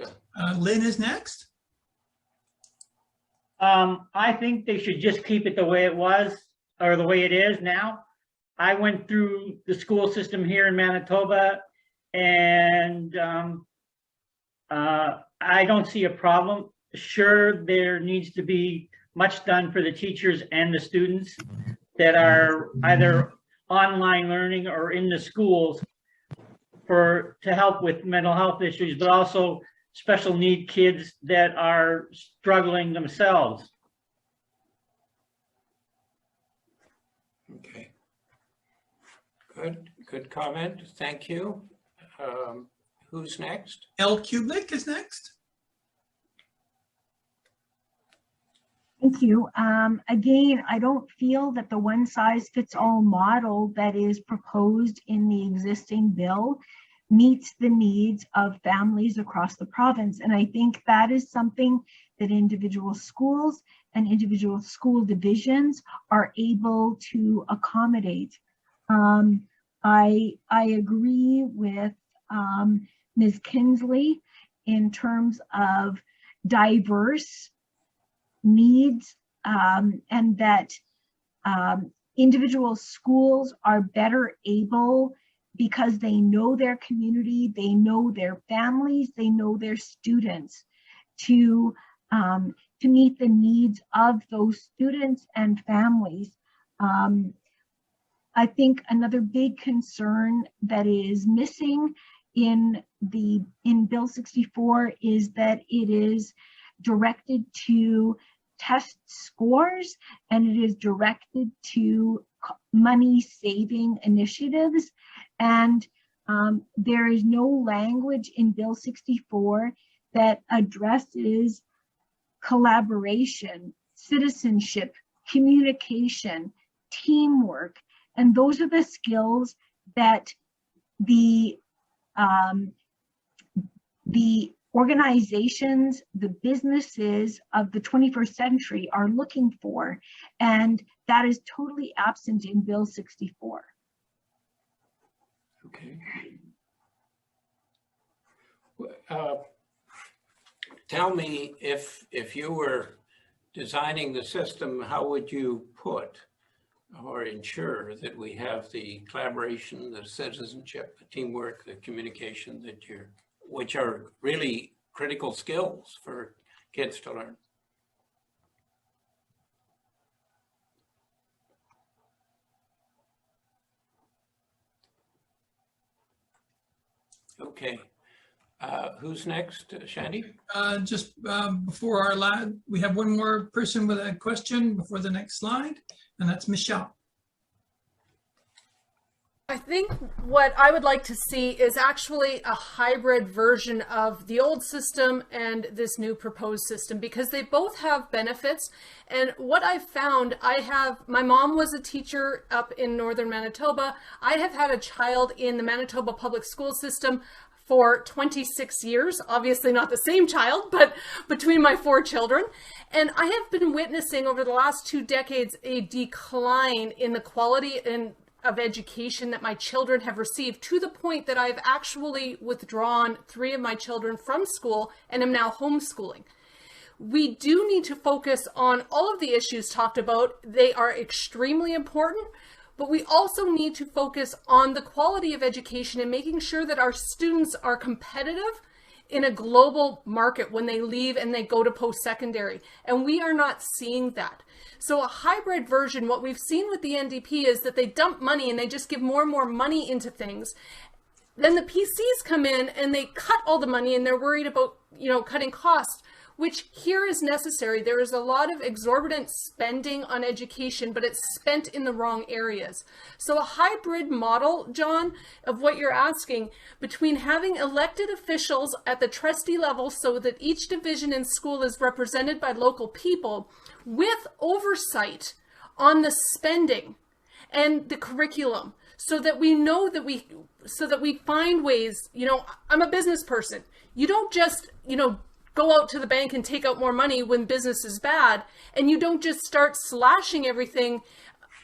Lynn is next. I think they should just keep it the way it was, or the way it is now. I went through the school system here in Manitoba, and I don't see a problem. Sure, there needs to be much done for the teachers and the students that are either online learning or in the schools to help with mental health issues, but also special need kids that are struggling themselves. Okay. Good comment. Thank you. Who's next? L. Kublik is next. Thank you. Again, I don't feel that the one size fits all model that is proposed in the existing bill meets the needs of families across the province. And I think that is something that individual schools and individual school divisions are able to accommodate. I agree with Ms. Kinsley in terms of diverse needs, and that individual schools are better able, because they know their community, they know their families, they know their students, to meet the needs of those students and families. I think another big concern that is missing in Bill 64 is that it is directed to test scores, and it is directed to money saving initiatives. And there is no language in Bill 64 that addresses collaboration, citizenship, communication, teamwork. And those are the skills that the organizations, the businesses of the 21st century are looking for. And that is totally absent in Bill 64. Okay. Tell me, if you were designing the system, how would you put or ensure that we have the collaboration, the citizenship, the teamwork, the communication which are really critical skills for kids to learn? Okay. Who's next, Shandy? Just before our lad, we have one more person with a question before the next slide, and that's Michelle. I think what I would like to see is actually a hybrid version of the old system and this new proposed system, because they both have benefits. And what I've found, my mom was a teacher up in northern Manitoba. I have had a child in the Manitoba public school system for 26 years, obviously not the same child, but between my 4 children. And I have been witnessing over the last 2 decades a decline in the quality of education that my children have received, to the point that I've actually withdrawn 3 of my children from school and am now homeschooling. We do need to focus on all of the issues talked about. They are extremely important, but we also need to focus on the quality of education and making sure that our students are competitive in a global market when they leave and they go to post-secondary. And we are not seeing that. So a hybrid version, what we've seen with the NDP is that they dump money and they just give more and more money into things. Then the PCs come in and they cut all the money, and they're worried about, cutting costs, which here is necessary. There is a lot of exorbitant spending on education, but it's spent in the wrong areas. So a hybrid model, John, of what you're asking, between having elected officials at the trustee level so that each division in school is represented by local people, with oversight on the spending and the curriculum, so that we know that we find ways. I'm a business person. You don't just, go out to the bank and take out more money when business is bad, and you don't just start slashing everything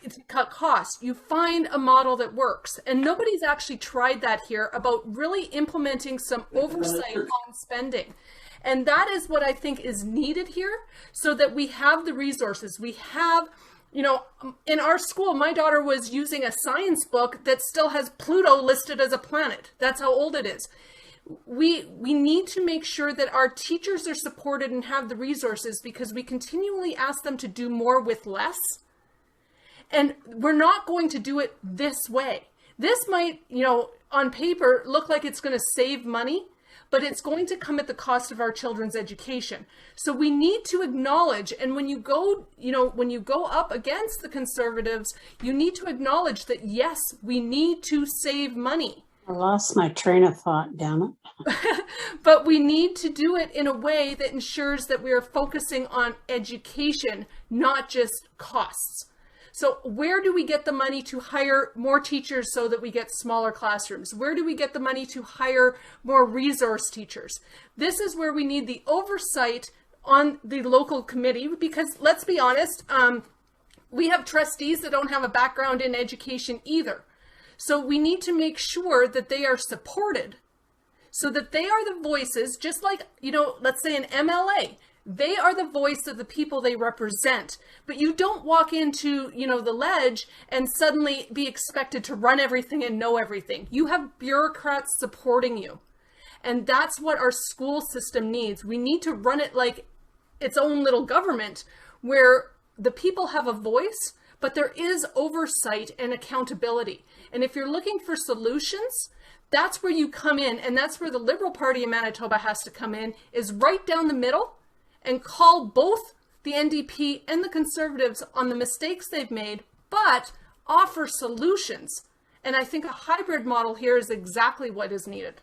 to cut costs. You find a model that works, and nobody's actually tried that here about really implementing some oversight on spending. And that is what I think is needed here, so that we have the resources. We have, in our school, my daughter was using a science book that still has Pluto listed as a planet. That's how old it is. We need to make sure that our teachers are supported and have the resources, because we continually ask them to do more with less. And we're not going to do it this way. This might, on paper, look like it's going to save money, but it's going to come at the cost of our children's education. So we need to acknowledge, and when you go up against the Conservatives, you need to acknowledge that, yes, we need to save money. I lost my train of thought, damn it. But we need to do it in a way that ensures that we are focusing on education, not just costs. So where do we get the money to hire more teachers so that we get smaller classrooms? Where do we get the money to hire more resource teachers? This is where we need the oversight on the local committee, because let's be honest, we have trustees that don't have a background in education either. So we need to make sure that they are supported so that they are the voices, just like, you know, let's say an MLA. They are the voice of the people they represent, but you don't walk into, you know, the ledge and suddenly be expected to run everything and know everything. You have bureaucrats supporting you. And that's what our school system needs. We need to run it like its own little government where the people have a voice, but there is oversight and accountability. And if you're looking for solutions, that's where you come in, and that's where the Liberal Party in Manitoba has to come in, is right down the middle and call both the NDP and the Conservatives on the mistakes they've made, but offer solutions. And I think a hybrid model here is exactly what is needed.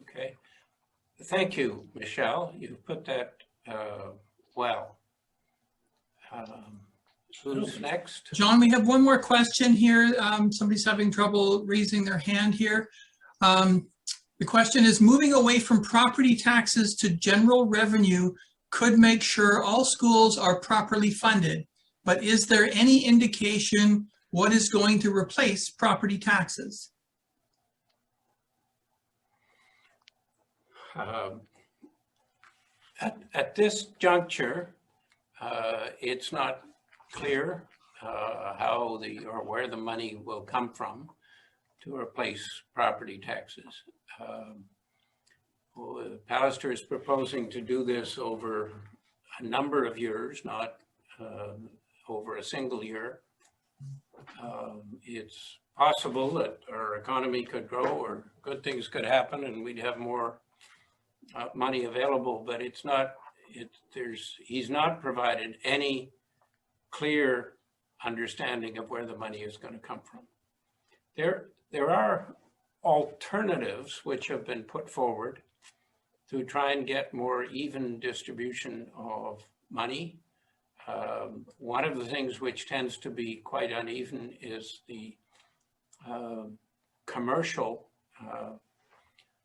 Okay. Thank you, Michelle. You've put that well. Who's next? John, we have one more question here. Somebody's having trouble raising their hand here. The question is, moving away from property taxes to general revenue could make sure all schools are properly funded, but is there any indication what is going to replace property taxes? At this juncture, it's not clear how or where the money will come from to replace property taxes. Pallister is proposing to do this over a number of years, not over a single year. It's possible that our economy could grow or good things could happen and we'd have more money available, but it's not. He's not provided any clear understanding of where the money is going to come from. There are alternatives which have been put forward to try and get more even distribution of money. One of the things which tends to be quite uneven is the commercial,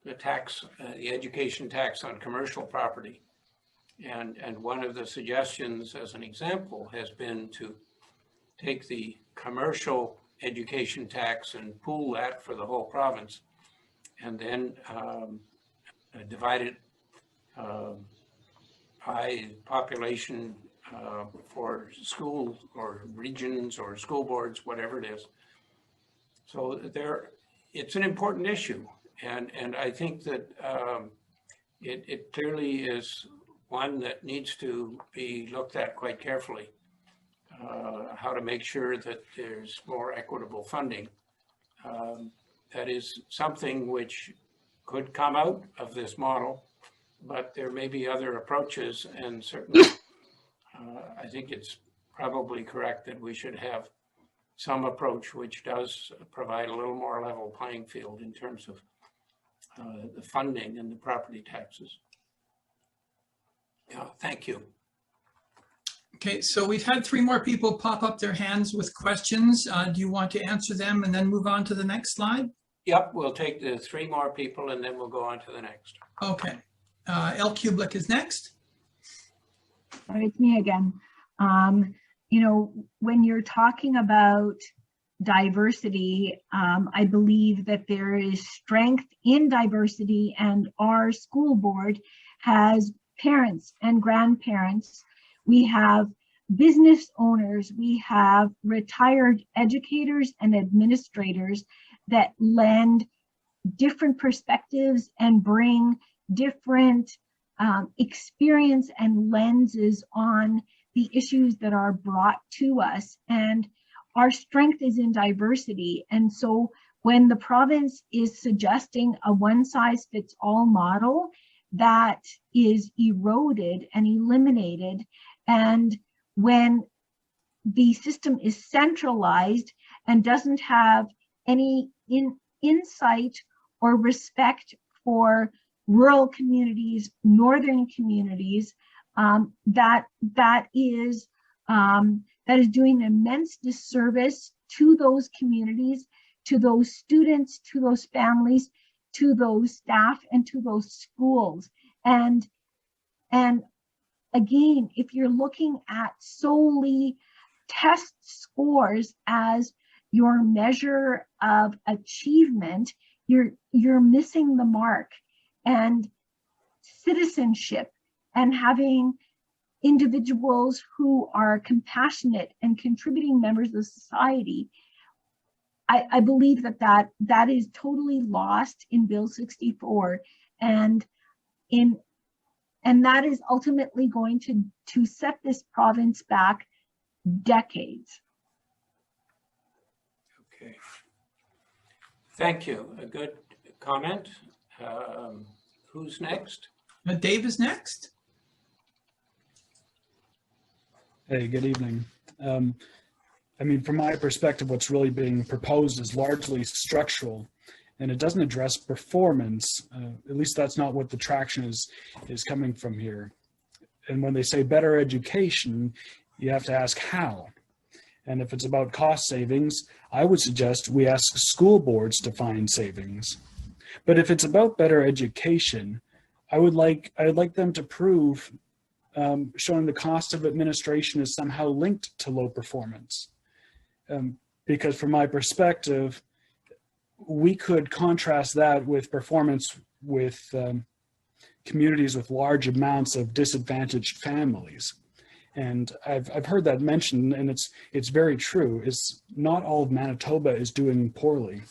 the tax, the education tax on commercial property. And one of the suggestions as an example has been to take the commercial education tax and pool that for the whole province and then divide it by population for schools or regions or school boards, whatever it is. So it's an important issue. And I think that it clearly is one that needs to be looked at quite carefully, how to make sure that there's more equitable funding. That is something which could come out of this model, but there may be other approaches, and certainly I think it's probably correct that we should have some approach which does provide a little more level playing field in terms of the funding and the property taxes. Yeah, thank you. Okay, so we've had 3 more people pop up their hands with questions. Do you want to answer them and then move on to the next slide? Yep, we'll take the 3 more people and then we'll go on to the next. Okay, El Kublik is next. It's me again. You know, when you're talking about diversity, I believe that there is strength in diversity, and our school board has parents and grandparents. We have business owners. We have retired educators and administrators that lend different perspectives and bring different experience and lenses on the issues that are brought to us. And our strength is in diversity. And so when the province is suggesting a one-size-fits-all model, that is eroded and eliminated. And when the system is centralized and doesn't have any insight or respect for rural communities, northern communities, that is doing an immense disservice to those communities, to those students, to those families, to those staff, and to those schools. And again, if you're looking at solely test scores as your measure of achievement, you're missing the mark. And citizenship and having individuals who are compassionate and contributing members of society, I believe that is totally lost in Bill 64, and that is ultimately going to set this province back decades. Okay. Thank you. A good comment. Who's next? Dave is next. Hey, good evening. I mean, from my perspective, what's really being proposed is largely structural, and it doesn't address performance. At least that's not what the traction is coming from here. And when they say better education, you have to ask how. And if it's about cost savings, I would suggest we ask school boards to find savings. But if it's about better education, I would like them to prove showing the cost of administration is somehow linked to low performance. Because from my perspective, we could contrast that with performance with communities with large amounts of disadvantaged families. And I've heard that mentioned, and it's very true. It's not all of Manitoba is doing poorly.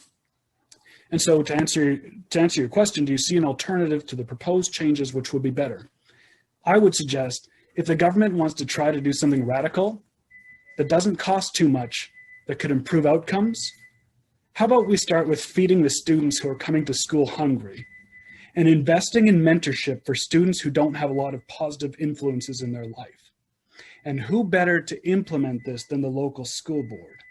And so to answer your question, do you see an alternative to the proposed changes which would be better? I would suggest if the government wants to try to do something radical that doesn't cost too much, that could improve outcomes, how about we start with feeding the students who are coming to school hungry and investing in mentorship for students who don't have a lot of positive influences in their life? And who better to implement this than the local school board?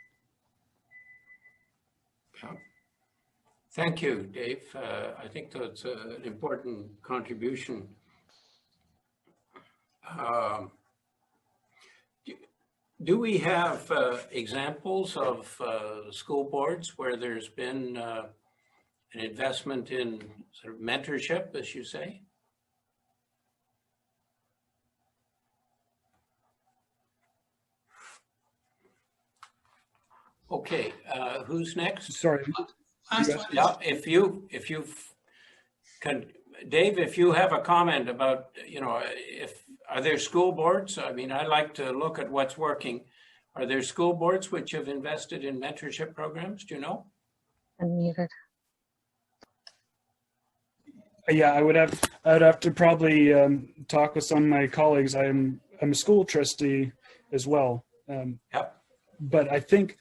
Thank you, Dave. I think that's an important contribution. Do we have examples of school boards where there's been an investment in sort of mentorship, as you say? Okay, who's next? Sorry. Yeah, if you can, Dave, if you have a comment about, are there school boards? I mean, I like to look at what's working. Are there school boards which have invested in mentorship programs? Do you know? Unmuted. Yeah, I would have to probably talk with some of my colleagues. I'm a school trustee as well. Yep. But I think,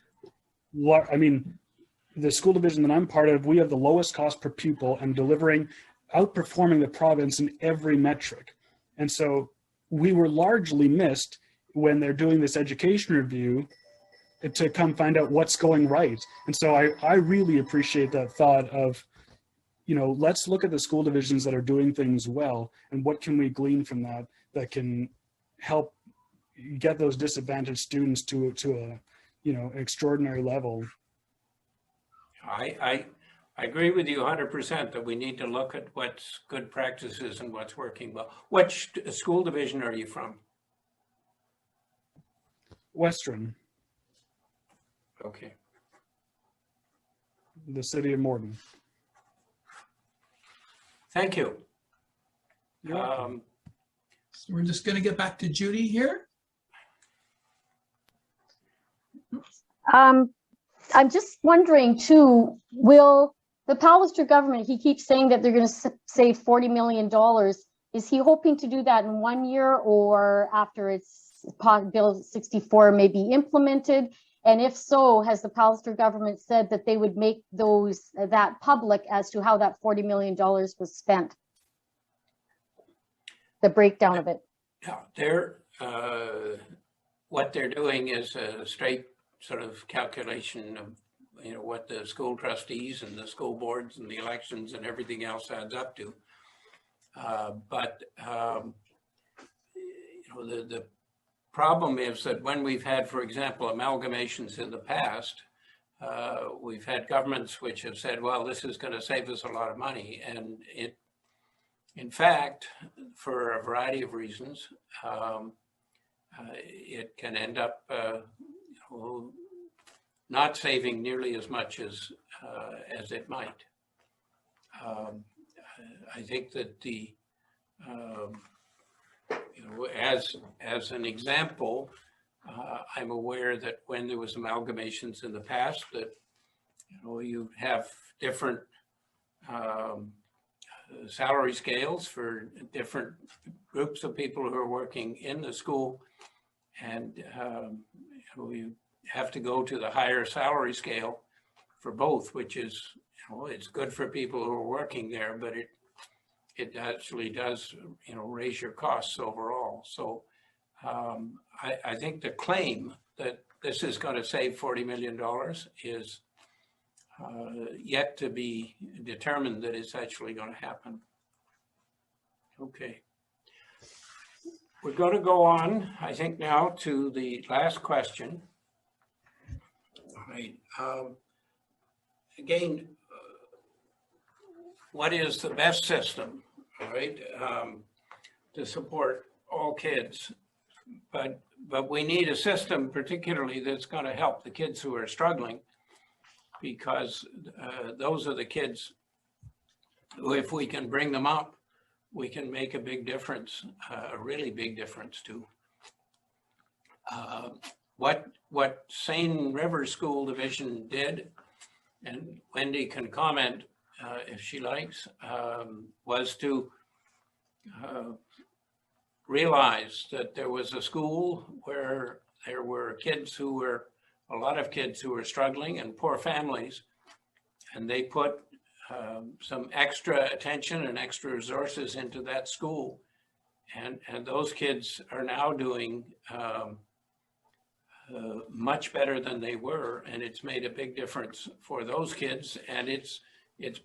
the school division that I'm part of, we have the lowest cost per pupil and outperforming the province in every metric. And so we were largely missed when they're doing this education review to come find out what's going right. And so I really appreciate that thought of, let's look at the school divisions that are doing things well and what can we glean from that can help get those disadvantaged students to a, extraordinary level. I agree with you 100% that we need to look at what's good practices and what's working well. Which school division are you from? Western. Okay. The city of Morden. Thank you. So we're just going to get back to Judy here. I'm just wondering too, will the Pallister government, he keeps saying that they're going to save $40 million. Is he hoping to do that in 1 year or after Bill 64 may be implemented? And if so, has the Pallister government said that they would make that public as to how that $40 million was spent? The breakdown of it. Yeah, what they're doing is a straight sort of calculation of what the school trustees and the school boards and the elections and everything else adds up to. The problem is that when we've had, for example, amalgamations in the past, we've had governments which have said, well, this is going to save us a lot of money. And in fact, for a variety of reasons, it can end up not saving nearly as much as it might. I think that as an example, I'm aware that when there was amalgamations in the past, that you have different salary scales for different groups of people who are working in the school, and you have to go to the higher salary scale for both, which is, it's good for people who are working there, but it actually does, raise your costs overall. So I think the claim that this is going to save $40 million is yet to be determined that it's actually going to happen. Okay. We're going to go on, I think, now to the last question. All right. Again, what is the best system, all right, to support all kids? But we need a system particularly that's going to help the kids who are struggling, because those are the kids who, if we can bring them up, we can make a big difference, a really big difference too. What Seine River School Division did, and Wendy can comment if she likes, was to realize that there was a school where there were a lot of kids who were struggling and poor families, and they put some extra attention and extra resources into that school. And those kids are now doing much better than they were, and it's made a big difference for those kids, and it's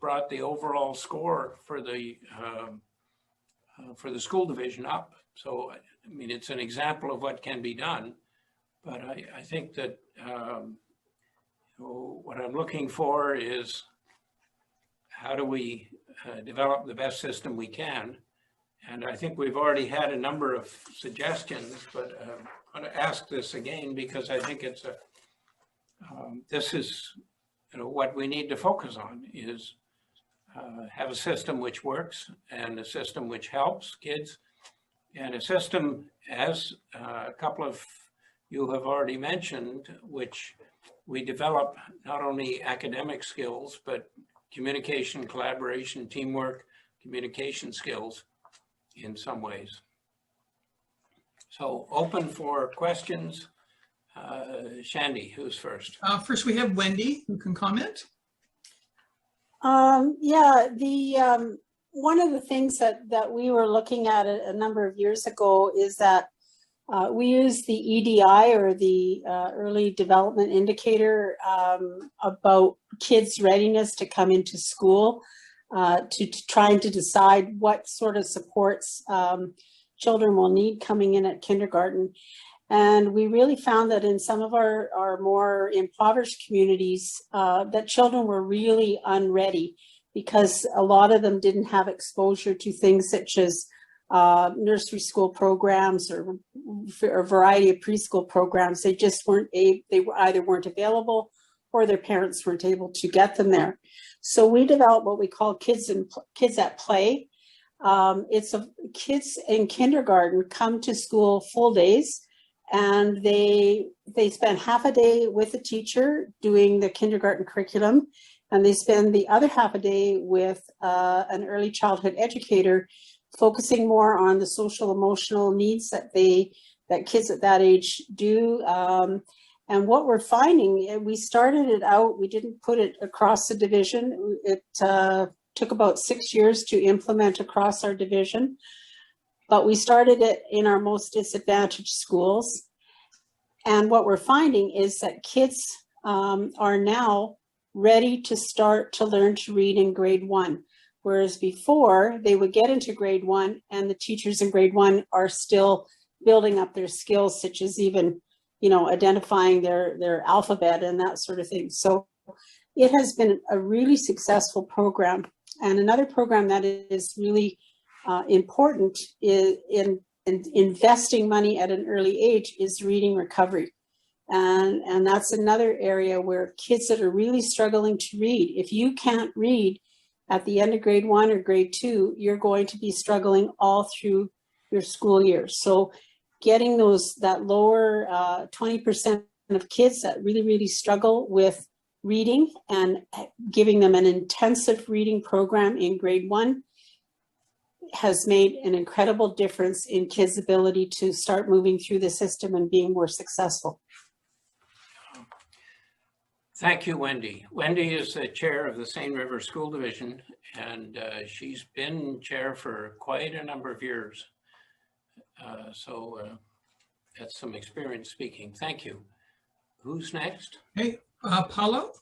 brought the overall score for the school division up. So, I mean, it's an example of what can be done, but I think that what I'm looking for is how do we develop the best system we can? And I think we've already had a number of suggestions, but I'm going to ask this again because I think it's this is what we need to focus on is have a system which works and a system which helps kids, and a system, as a couple of you have already mentioned, which we develop not only academic skills, but communication, collaboration, teamwork, communication skills in some ways. So open for questions. Shandy, who's first? First, we have Wendy, who can comment. Yeah, one of the things that we were looking at a number of years ago is that we use the EDI, or the Early Development Indicator, about kids' readiness to come into school, to trying to decide what sort of supports children will need coming in at kindergarten. And we really found that in some of our more impoverished communities, that children were really unready, because a lot of them didn't have exposure to things such as nursery school programs or a variety of preschool programs. They just weren't they either weren't available or their parents weren't able to get them there. So we developed what we call Kids at Play. Kids in kindergarten come to school full days, and they spend half a day with the teacher doing the kindergarten curriculum, and they spend the other half a day with an early childhood educator, focusing more on the social emotional needs that kids at that age do. And what we're finding, we started it out, we didn't put it across the division. It took about 6 years to implement across our division, but we started it in our most disadvantaged schools. And what we're finding is that kids are now ready to start to learn to read in grade 1. Whereas before, they would get into grade 1 and the teachers in grade 1 are still building up their skills, such as even, you know, identifying their alphabet and that sort of thing. So it has been a really successful program. And another program that is really important in investing money at an early age is reading recovery. And that's another area where kids that are really struggling to read, if you can't read at the end of grade 1 or grade 2, you're going to be struggling all through your school year. So getting that lower 20% of kids that really struggle with reading and giving them an intensive reading program in grade 1 has made an incredible difference in kids' ability to start moving through the system and being more successful. Thank you, Wendy. Wendy is the chair of the Seine River School Division, and she's been chair for quite a number of years. So that's some experience speaking. Thank you. Who's next? Hey, Paulo?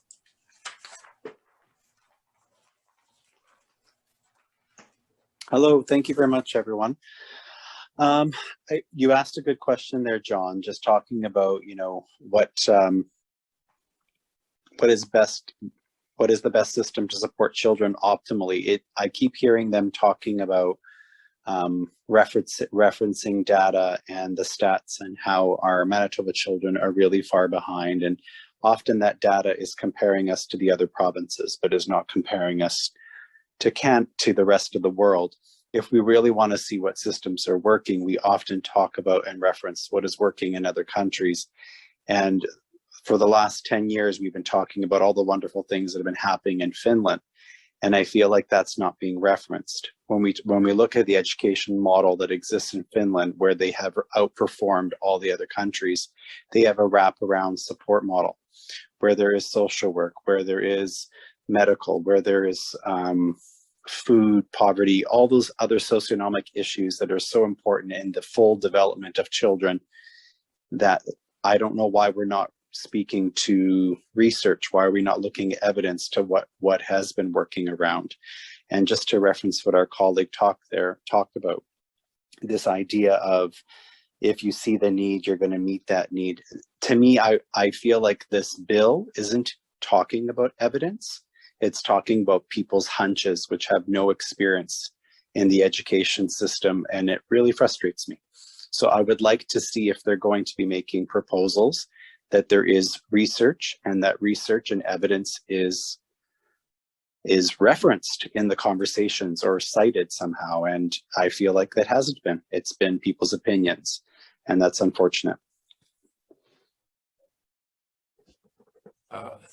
Hello, thank you very much, everyone. You asked a good question there, John, just talking about, you know, what is the best system to support children optimally. I keep hearing them talking about referencing data and the stats and how our Manitoba children are really far behind. And often that data is comparing us to the other provinces, but is not comparing us to the rest of the world. If we really want to see what systems are working, we often talk about and reference what is working in other countries. And for the last 10 years, we've been talking about all the wonderful things that have been happening in Finland. And I feel like that's not being referenced. When we look at the education model that exists in Finland, where they have outperformed all the other countries, they have a wraparound support model where there is social work, where there is medical, where there is food, poverty, all those other socioeconomic issues that are so important in the full development of children, that I don't know why we're not speaking to research. Why are we not looking at evidence to what has been working around? And just to reference what our colleague talked about, this idea of if you see the need, you're going to meet that need. To me, I feel like this bill isn't talking about evidence. It's talking about people's hunches, which have no experience in the education system, and it really frustrates me. So I would like to see if they're going to be making proposals that there is research, and that research and evidence is referenced in the conversations or cited somehow. And I feel like that hasn't been. It's been people's opinions, and that's unfortunate.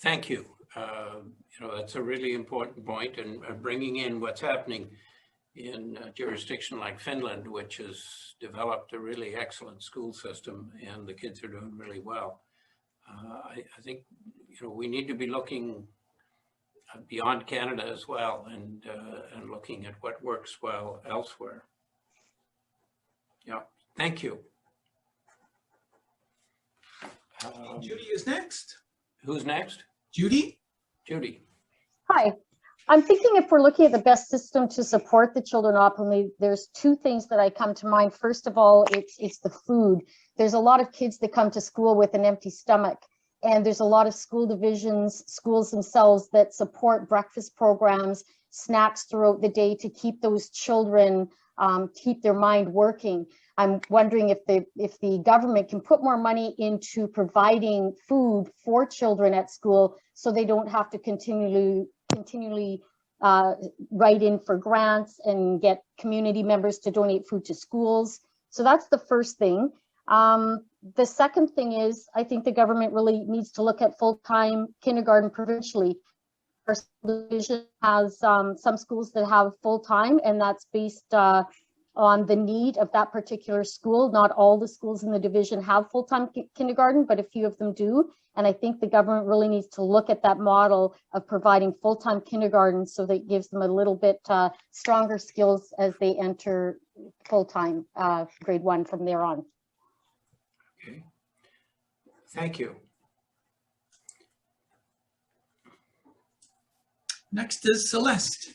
Thank you. You know, that's a really important point, and bringing in what's happening in a jurisdiction like Finland, which has developed a really excellent school system, and the kids are doing really well. I think, you know, we need to be looking beyond Canada as well, and looking at what works well elsewhere. Yeah, thank you. Judy is next. Who's next? Judy? Judy. Hi. I'm thinking if we're looking at the best system to support the children optimally, there's two things that I come to mind. First of all, it's the food. There's a lot of kids that come to school with an empty stomach, and there's a lot of school divisions, schools themselves that support breakfast programs, snacks throughout the day to keep those children, keep their mind working. I'm wondering if the government can put more money into providing food for children at school, so they don't have to continually write in for grants and get community members to donate food to schools. So that's the first thing. The second thing is, I think the government really needs to look at full-time kindergarten provincially. Our school division has some schools that have full-time, and that's based on the need of that particular school. Not all the schools in the division have full-time kindergarten, but a few of them do. And I think the government really needs to look at that model of providing full-time kindergarten, so that it gives them a little bit stronger skills as they enter full-time grade 1 from there on. Okay, thank you. Next is Celeste.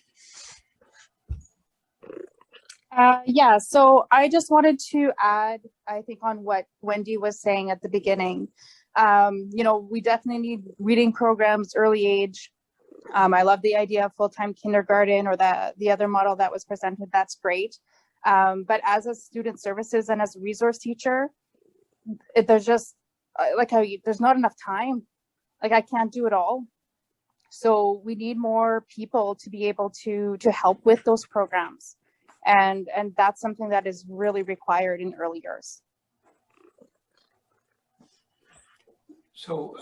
Yeah, so I just wanted to add, I think, on what Wendy was saying at the beginning. You know, we definitely need reading programs early age. I love the idea of full-time kindergarten or the other model that was presented. That's great. But as a student services and as a resource teacher, there's just like there's not enough time. Like I can't do it all. So we need more people to be able to help with those programs. And that's something that is really required in early years. So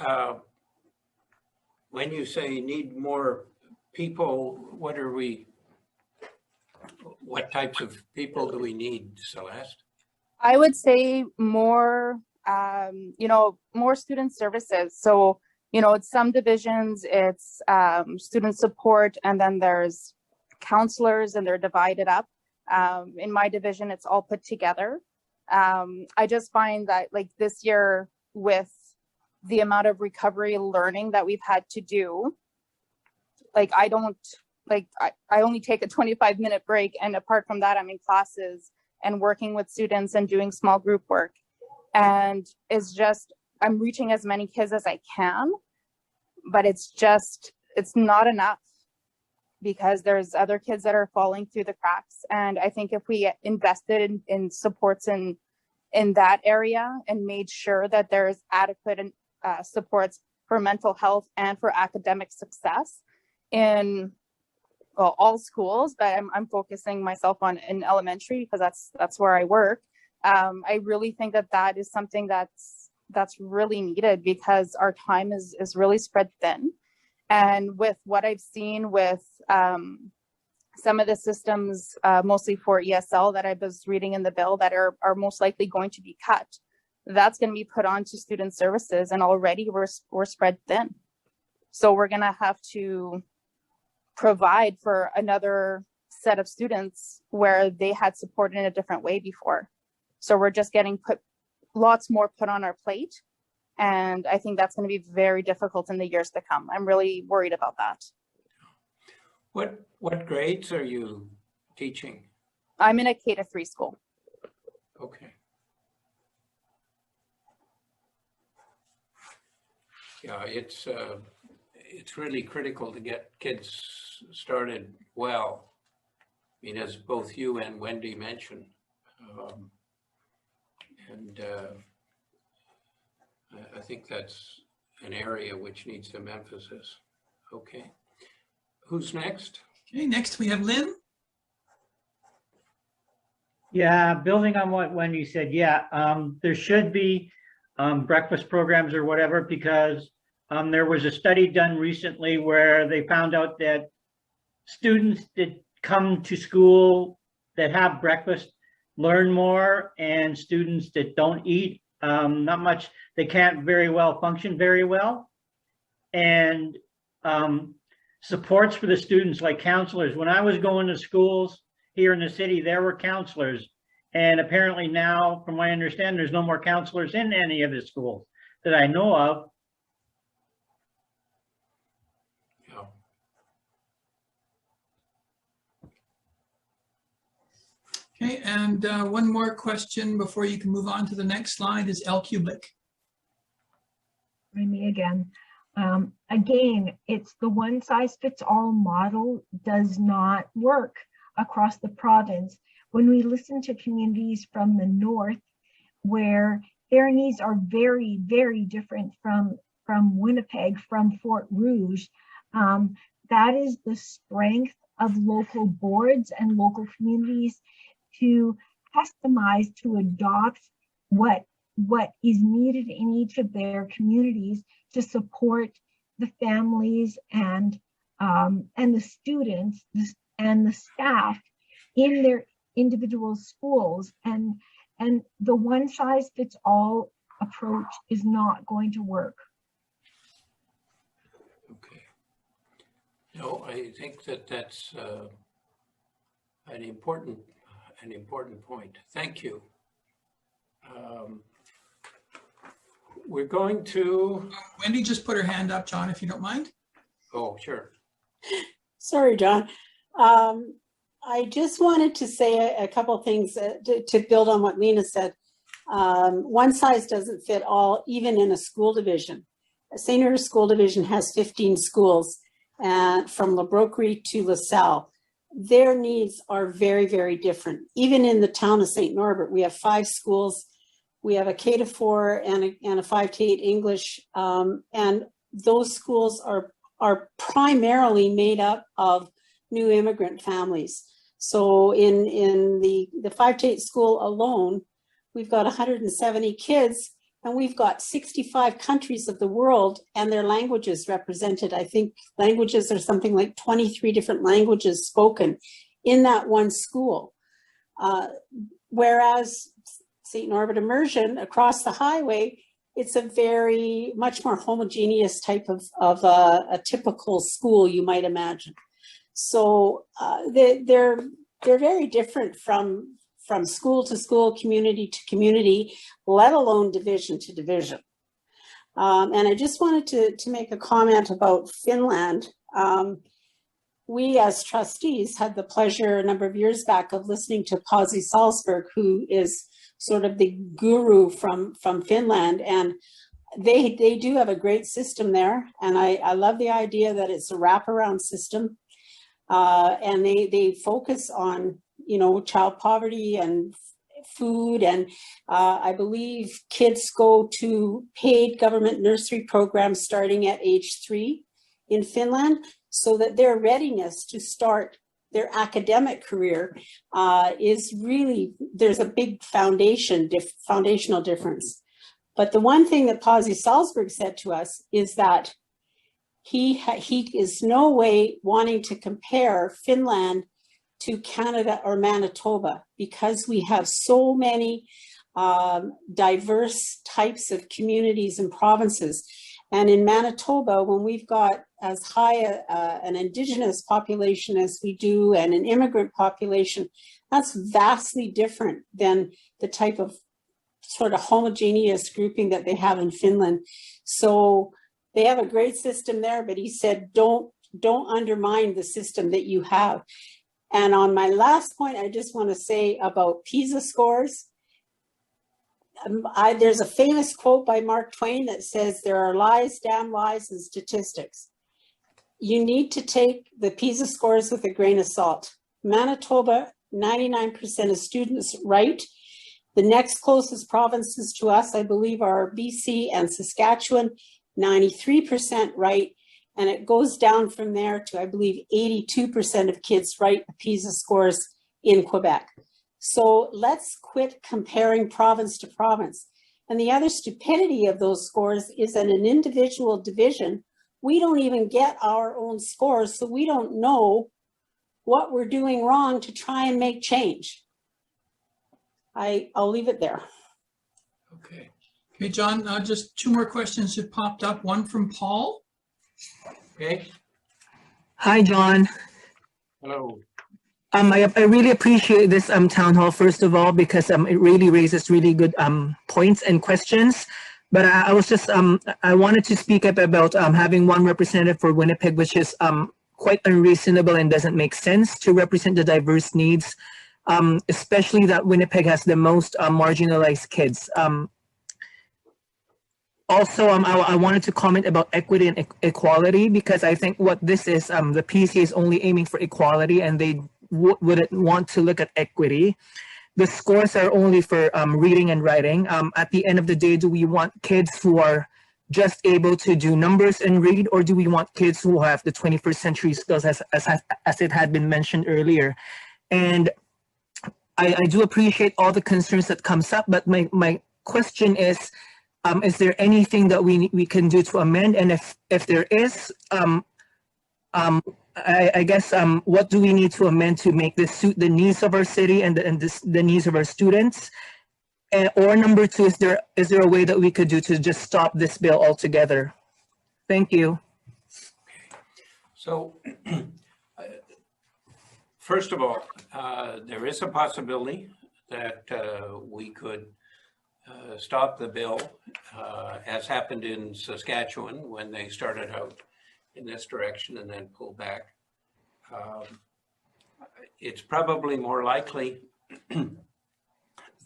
when you say need more people, what types of people do we need, Celeste? I would say more, you know, more student services. So, you know, it's some divisions, it's student support, and then there's counselors, and they're divided up. In my division, it's all put together. I just find that like this year with the amount of recovery learning that we've had to do, like I only take a 25-minute break. And apart from that, I'm in classes and working with students and doing small group work. And it's just, I'm reaching as many kids as I can, but it's not enough, because there's other kids that are falling through the cracks. And I think if we invested in supports in that area and made sure that there's adequate supports for mental health and for academic success in all schools, but I'm focusing myself on in elementary because that's where I work. I really think that is something that's really needed, because our time is really spread thin. And with what I've seen with some of the systems, mostly for ESL that I was reading in the bill that are most likely going to be cut, that's going to be put on to student services, and already we're spread thin. So we're going to have to provide for another set of students where they had support in a different way before. So we're just getting lots more put on our plate. And I think that's going to be very difficult in the years to come. I'm really worried about that. What grades are you teaching? I'm in a K-3 school. Okay. Yeah, it's really critical to get kids started well. I mean, as both you and Wendy mentioned, I think that's an area which needs some emphasis. Okay. Who's next? Okay, next we have Lynn. Yeah, building on what Wendy said, yeah, there should be breakfast programs or whatever, because there was a study done recently where they found out that students that come to school that have breakfast learn more, and students that don't eat not much, they can't very well function very well. And supports for the students, like counselors. When I was going to schools here in the city, there were counselors. And apparently now, from my understanding, there's no more counselors in any of the schools that I know of. Okay, and one more question before you can move on to the next slide is L. Kublik. Me again. Again, it's the one-size-fits-all model does not work across the province. When we listen to communities from the north, where their needs are very, very different from Winnipeg, from Fort Rouge, that is the strength of local boards and local communities to customize, to adopt what is needed in each of their communities to support the families and the students and the staff in their individual schools. And the one size fits all approach is not going to work. Okay. No, I think that's an important point. Thank you. We're going to... Wendy just put her hand up, John, if you don't mind. Oh, sure. Sorry, John. I just wanted to say a couple things to build on what Lena said. One size doesn't fit all, even in a school division. St. Norbert School Division has 15 schools, and from La Broquerie to LaSalle. Their needs are very, very different. Even in the town of St. Norbert, we have 5 schools. We have a K-4 and a 5 to 8 English, and those schools are primarily made up of new immigrant families. So in the 5 to 8 school alone, we've got 170 kids, and we've got 65 countries of the world and their languages represented. I think languages are something like 23 different languages spoken in that one school. Whereas St. Norbert Immersion across the highway, it's a very much more homogeneous type of a typical school you might imagine. So they're very different from school to school, community to community, let alone division to division. And I just wanted to make a comment about Finland. We as trustees had the pleasure a number of years back of listening to Pasi Salzberg, who is sort of the guru from Finland. And they do have a great system there. And I love the idea that it's a wraparound system. And they focus on, you know, child poverty and food. And I believe kids go to paid government nursery programs starting at age 3 in Finland, so that their readiness to start their academic career is really, there's a big foundational difference. But the one thing that Pasi Salzberg said to us is that he is no way wanting to compare Finland to Canada or Manitoba, because we have so many diverse types of communities and provinces. And in Manitoba, when we've got as high an Indigenous population as we do and an immigrant population, that's vastly different than the type of sort of homogeneous grouping that they have in Finland. So they have a great system there, but he said, don't undermine the system that you have. And on my last point, I just want to say about Pisa scores. There's a famous quote by Mark Twain that says, there are lies, damn lies, and statistics. You need to take the Pisa scores with a grain of salt. Manitoba, 99% of students right. The next closest provinces to us, I believe, are BC and Saskatchewan, 93% right. And it goes down from there to, I believe, 82% of kids write the Pisa scores in Quebec. So let's quit comparing province to province. And the other stupidity of those scores is that an individual division, we don't even get our own scores, so we don't know what we're doing wrong to try and make change. I'll leave it there. Okay. Okay, John, just 2 more questions have popped up. One from Paul. Okay. Hi, John. Hello. I really appreciate this town hall, first of all, because it really raises really good points and questions. But I was just, I wanted to speak up about having one representative for Winnipeg, which is quite unreasonable and doesn't make sense to represent the diverse needs, especially that Winnipeg has the most marginalized kids. Also, I wanted to comment about equity and equality, because I think what this is, the PC is only aiming for equality, and they wouldn't want to look at equity. The scores are only for reading and writing. At the end of the day, do we want kids who are just able to do numbers and read, or do we want kids who have the 21st century skills as it had been mentioned earlier? And I do appreciate all the concerns that comes up, but my question is there anything that we can do to amend? And if there is, I guess, what do we need to amend to make this suit the needs of our city and the needs of our students? Or number 2, is there a way that we could do to just stop this bill altogether? Thank you. So, first of all, there is a possibility that we could stop the bill, as happened in Saskatchewan when they started out in this direction and then pull back. it's probably more likely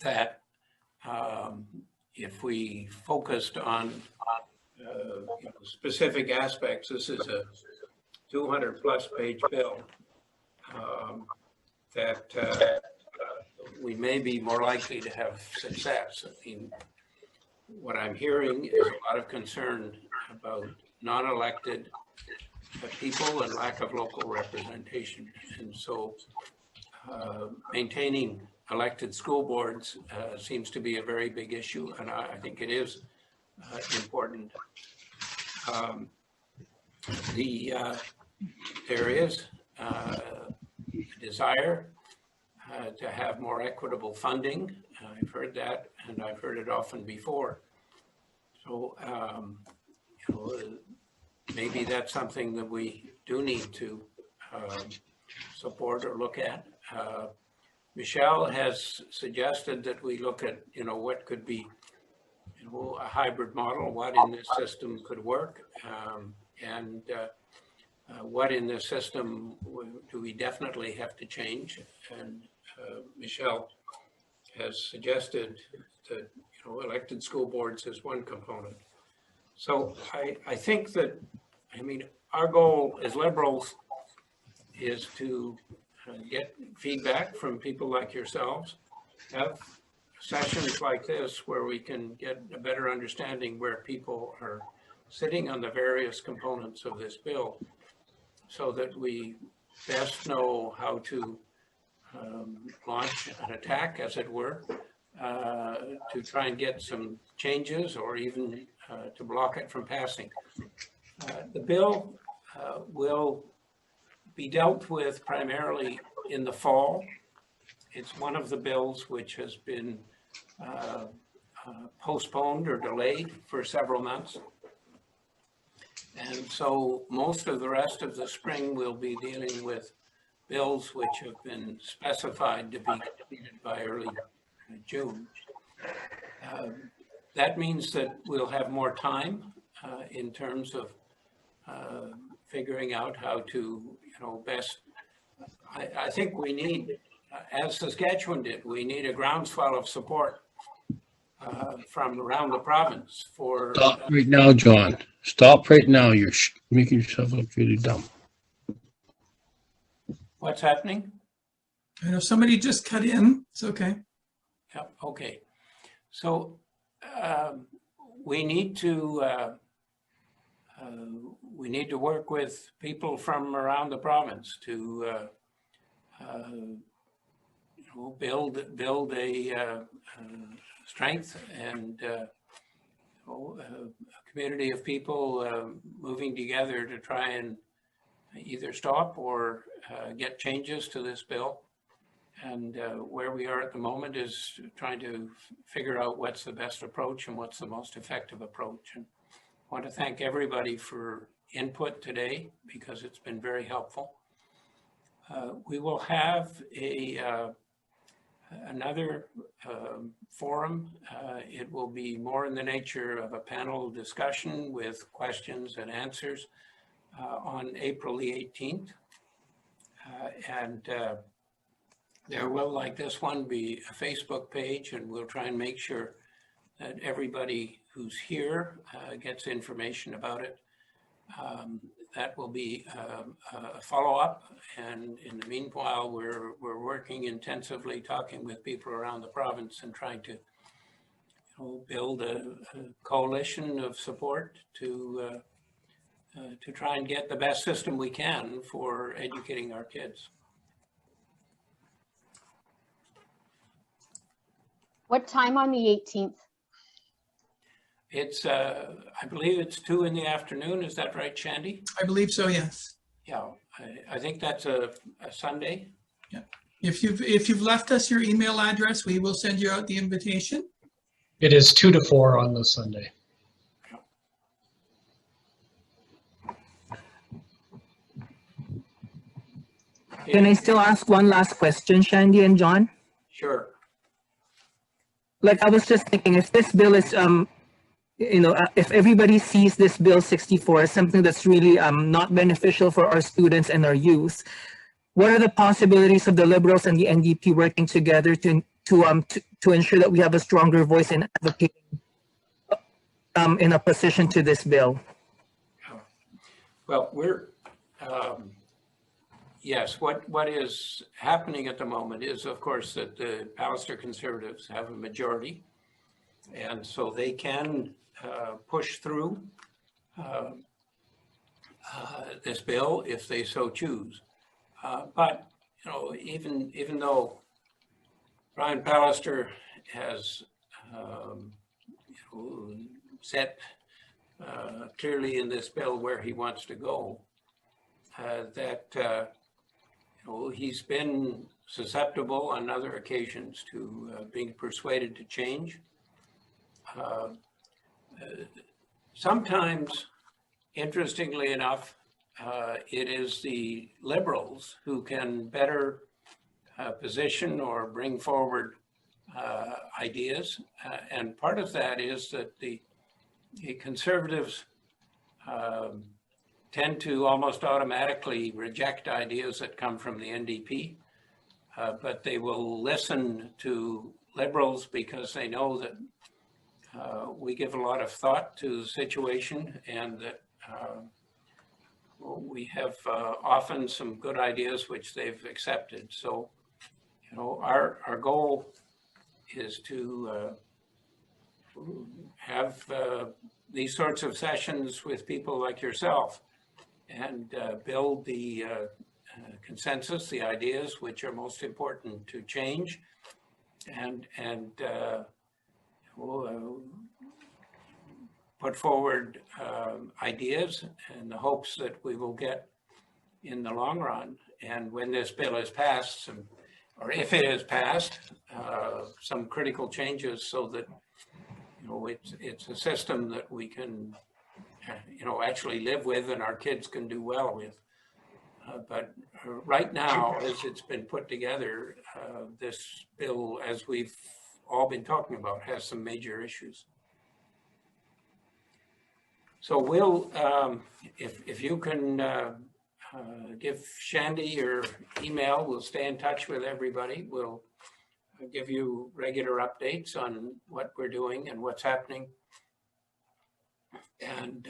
that if we focused on specific aspects, this is a 200-plus page bill, that we may be more likely to have success. I mean, what I'm hearing is a lot of concern about non-elected people and lack of local representation. And so maintaining elected school boards seems to be a very big issue, and I think it is important. There is a desire to have more equitable funding. I've heard that, and I've heard it often before. So, maybe that's something that we do need to support or look at. Michelle has suggested that we look at, what could be, a hybrid model, what in this system could work, and what in this system do we definitely have to change. And Michelle has suggested that, elected school boards is one component. So I think that, our goal as Liberals is to get feedback from people like yourselves, have sessions like this where we can get a better understanding where people are sitting on the various components of this bill, so that we best know how to launch an attack, as it were, to try and get some changes or even to block it from passing. The bill will be dealt with primarily in the fall. It's one of the bills which has been postponed or delayed for several months. And so most of the rest of the spring will be dealing with bills which have been specified to be completed by early June. That means that we'll have more time in terms of figuring out how to, best. I think we need, as Saskatchewan did, we need a groundswell of support from around the province for. Stop right now, John. Stop right now. You're making yourself look really dumb. What's happening? I know somebody just cut in. It's okay. Yep. Okay. So we need to work with people from around the province to build a strength and a community of people moving together to try and either stop or get changes to this bill. And where we are at the moment is trying to figure out what's the best approach and what's the most effective approach. And I want to thank everybody for input today because it's been very helpful. We will have another forum. It will be more in the nature of a panel discussion with questions and answers on April the 18th. There will, like this one, be a Facebook page, and we'll try and make sure that everybody who's here gets information about it. That will be a follow-up, and in the meanwhile, we're working intensively, talking with people around the province and trying to build a coalition of support to try and get the best system we can for educating our kids. What time on the 18th? It's, I believe it's 2 in the afternoon. Is that right, Shandy? I believe so, yes. Yeah, I think that's a Sunday. Yeah. If you've left us your email address, we will send you out the invitation. It is 2 to 4 on the Sunday. Can I still ask one last question, Shandy and John? Sure. Like, I was just thinking, if this bill is, if everybody sees this bill 64 as something that's really not beneficial for our students and our youth, what are the possibilities of the Liberals and the NDP working together to ensure that we have a stronger voice in advocating in opposition to this bill? Well, we're, yes, what is happening at the moment is, of course, that the Pallister Conservatives have a majority, and so they can push through this bill if they so choose. But, you know, even though Brian Pallister has set clearly in this bill where he wants to go, he's been susceptible on other occasions to being persuaded to change. Sometimes, interestingly enough, it is the Liberals who can better position or bring forward ideas. And part of that is that the Conservatives tend to almost automatically reject ideas that come from the NDP, but they will listen to Liberals because they know that we give a lot of thought to the situation, and that we have often some good ideas which they've accepted. So, you know, our goal is to have these sorts of sessions with people like yourself and build the consensus, the ideas which are most important to change, and put forward ideas in the hopes that we will get in the long run. And when this bill is passed, or if it is passed, some critical changes so that, you know, it's a system that we can, you know, actually live with and our kids can do well with. But right now, as it's been put together, this bill, as we've all been talking about, has some major issues. So we'll, if you can give Shandy your email, we'll stay in touch with everybody. We'll give you regular updates on what we're doing and what's happening. And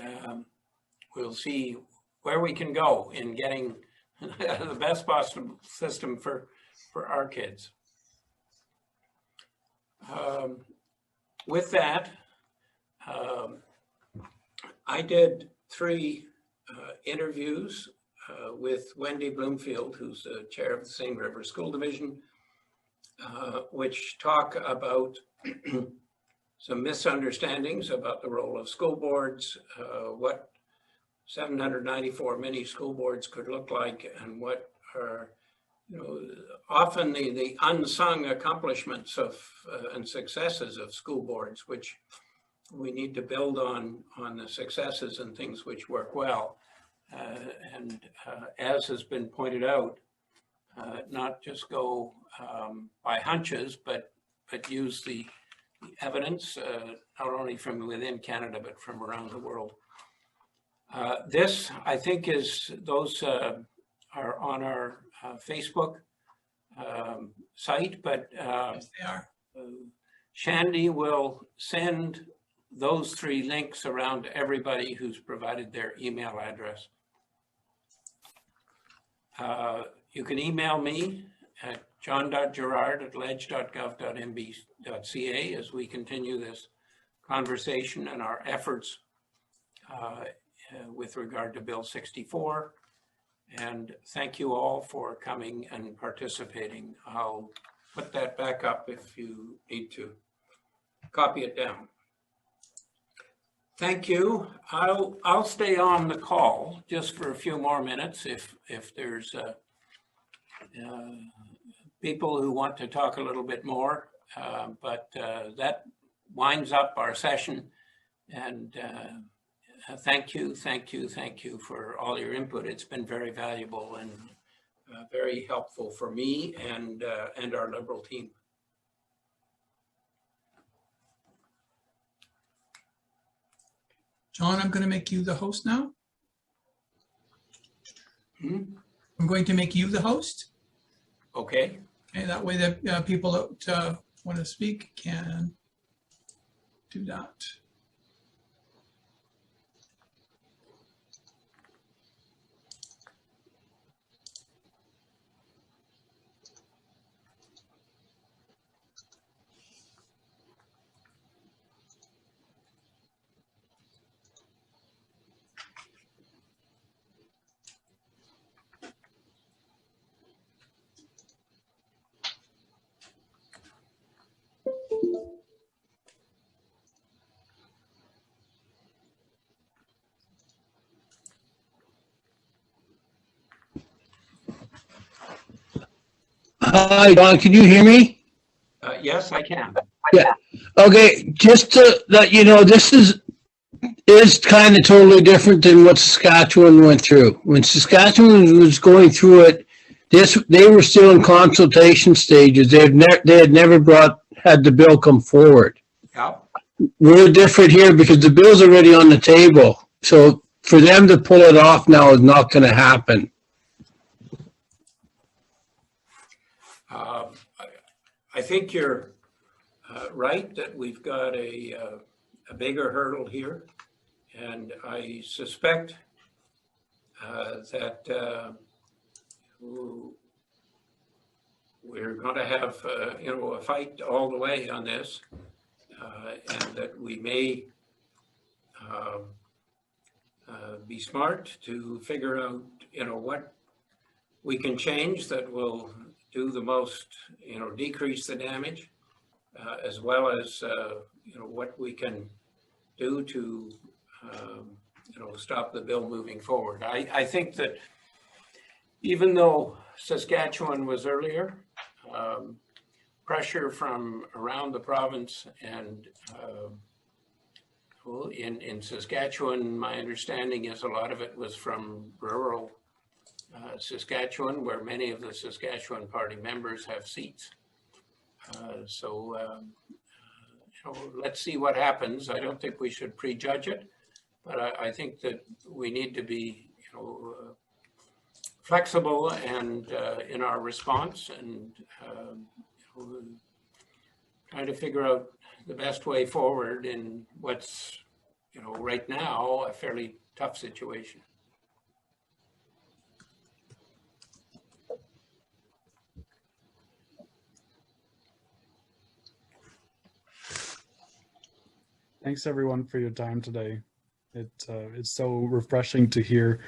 we'll see where we can go in getting the best possible system for our kids. With that, I did 3 interviews with Wendy Bloomfield, who's the chair of the Seine River School Division, which talk about some misunderstandings about the role of school boards, what 794 mini school boards could look like, and what are, you know, often the unsung accomplishments of and successes of school boards, which we need to build on the successes and things which work well. And as has been pointed out, not just go by hunches, but use the evidence, not only from within Canada, but from around the world. This, I think, is, those are on our Facebook site, but yes, they are. Shandy will send those 3 links around to everybody who's provided their email address. You can email me at jon.gerrard@ledge.gov.nb.ca as we continue this conversation and our efforts with regard to Bill 64. And thank you all for coming and participating. I'll put that back up if you need to copy it down. Thank you. I'll stay on the call just for a few more minutes if there's people who want to talk a little bit more, but that winds up our session. And thank you for all your input. It's been very valuable and very helpful for me and our Liberal team. John, I'm going to make you the host now. I'm going to make you the host. Okay. And that way that people that want to speak can do that. Hi, Don, can you hear me? Yes, I can. Yeah. Okay, just to let you know, this is kind of totally different than what Saskatchewan went through. When Saskatchewan was going through it, they were still in consultation stages. They had never had the bill come forward. Yeah. We're different here because the bill's already on the table. So for them to pull it off now is not going to happen. I think you're right that we've got a bigger hurdle here, and I suspect that we're going to have a fight all the way on this, and that we may be smart to figure out what we can change that will do the most, decrease the damage, as well as, what we can do to, stop the bill moving forward. I think that even though Saskatchewan was earlier, pressure from around the province and in Saskatchewan, my understanding is a lot of it was from rural Saskatchewan, where many of the Saskatchewan Party members have seats. So let's see what happens. I don't think we should prejudge it, but I think that we need to be, flexible and in our response, and trying to figure out the best way forward in what's, right now a fairly tough situation. Thanks everyone for your time today. It's so refreshing to hear.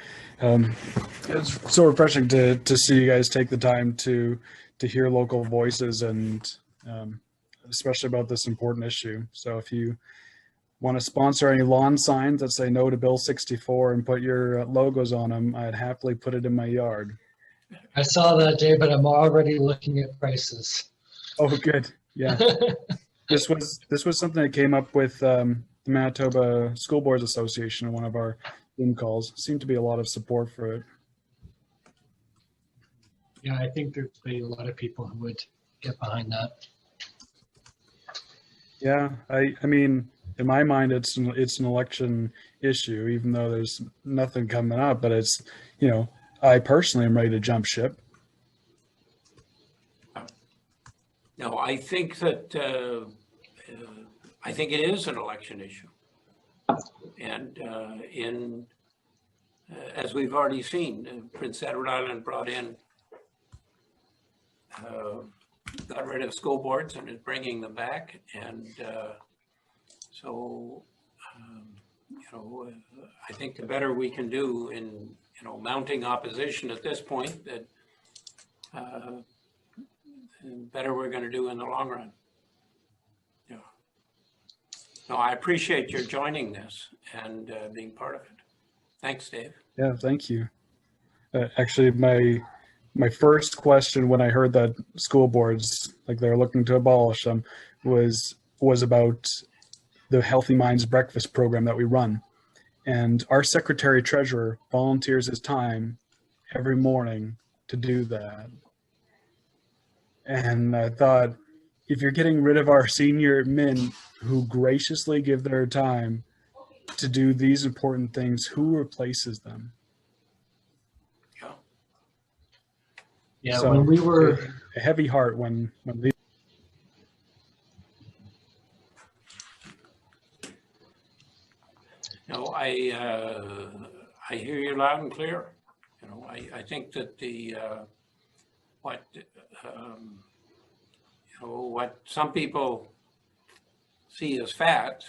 It's so refreshing to see you guys take the time to hear local voices, and especially about this important issue. So if you want to sponsor any lawn signs that say no to Bill 64 and put your logos on them, I'd happily put it in my yard. I saw that, David. I'm already looking at prices. Oh, good. Yeah. This was something that came up with the Manitoba School Boards Association in one of our Zoom calls. Seemed to be a lot of support for it. Yeah, I think there'd be a lot of people who would get behind that. Yeah, I mean, in my mind, it's an election issue, even though there's nothing coming up. But it's, I personally am ready to jump ship. No, I think that I think it is an election issue, and as we've already seen, Prince Edward Island brought in, got rid of school boards and is bringing them back, and so I think the better we can do in mounting opposition at this point, that better we're going to do in the long run. Yeah. No, I appreciate your joining this and being part of it. Thanks, Dave. Yeah, thank you. Actually, my first question when I heard that school boards, like they're looking to abolish them, was about the Healthy Minds Breakfast program that we run. And our secretary treasurer volunteers his time every morning to do that. And I thought, if you're getting rid of our senior men who graciously give their time to do these important things, who replaces them? Yeah. Yeah, So when we were a heavy heart when these. No, I hear you loud and clear. You know, I think that the what you know, what some people see as fat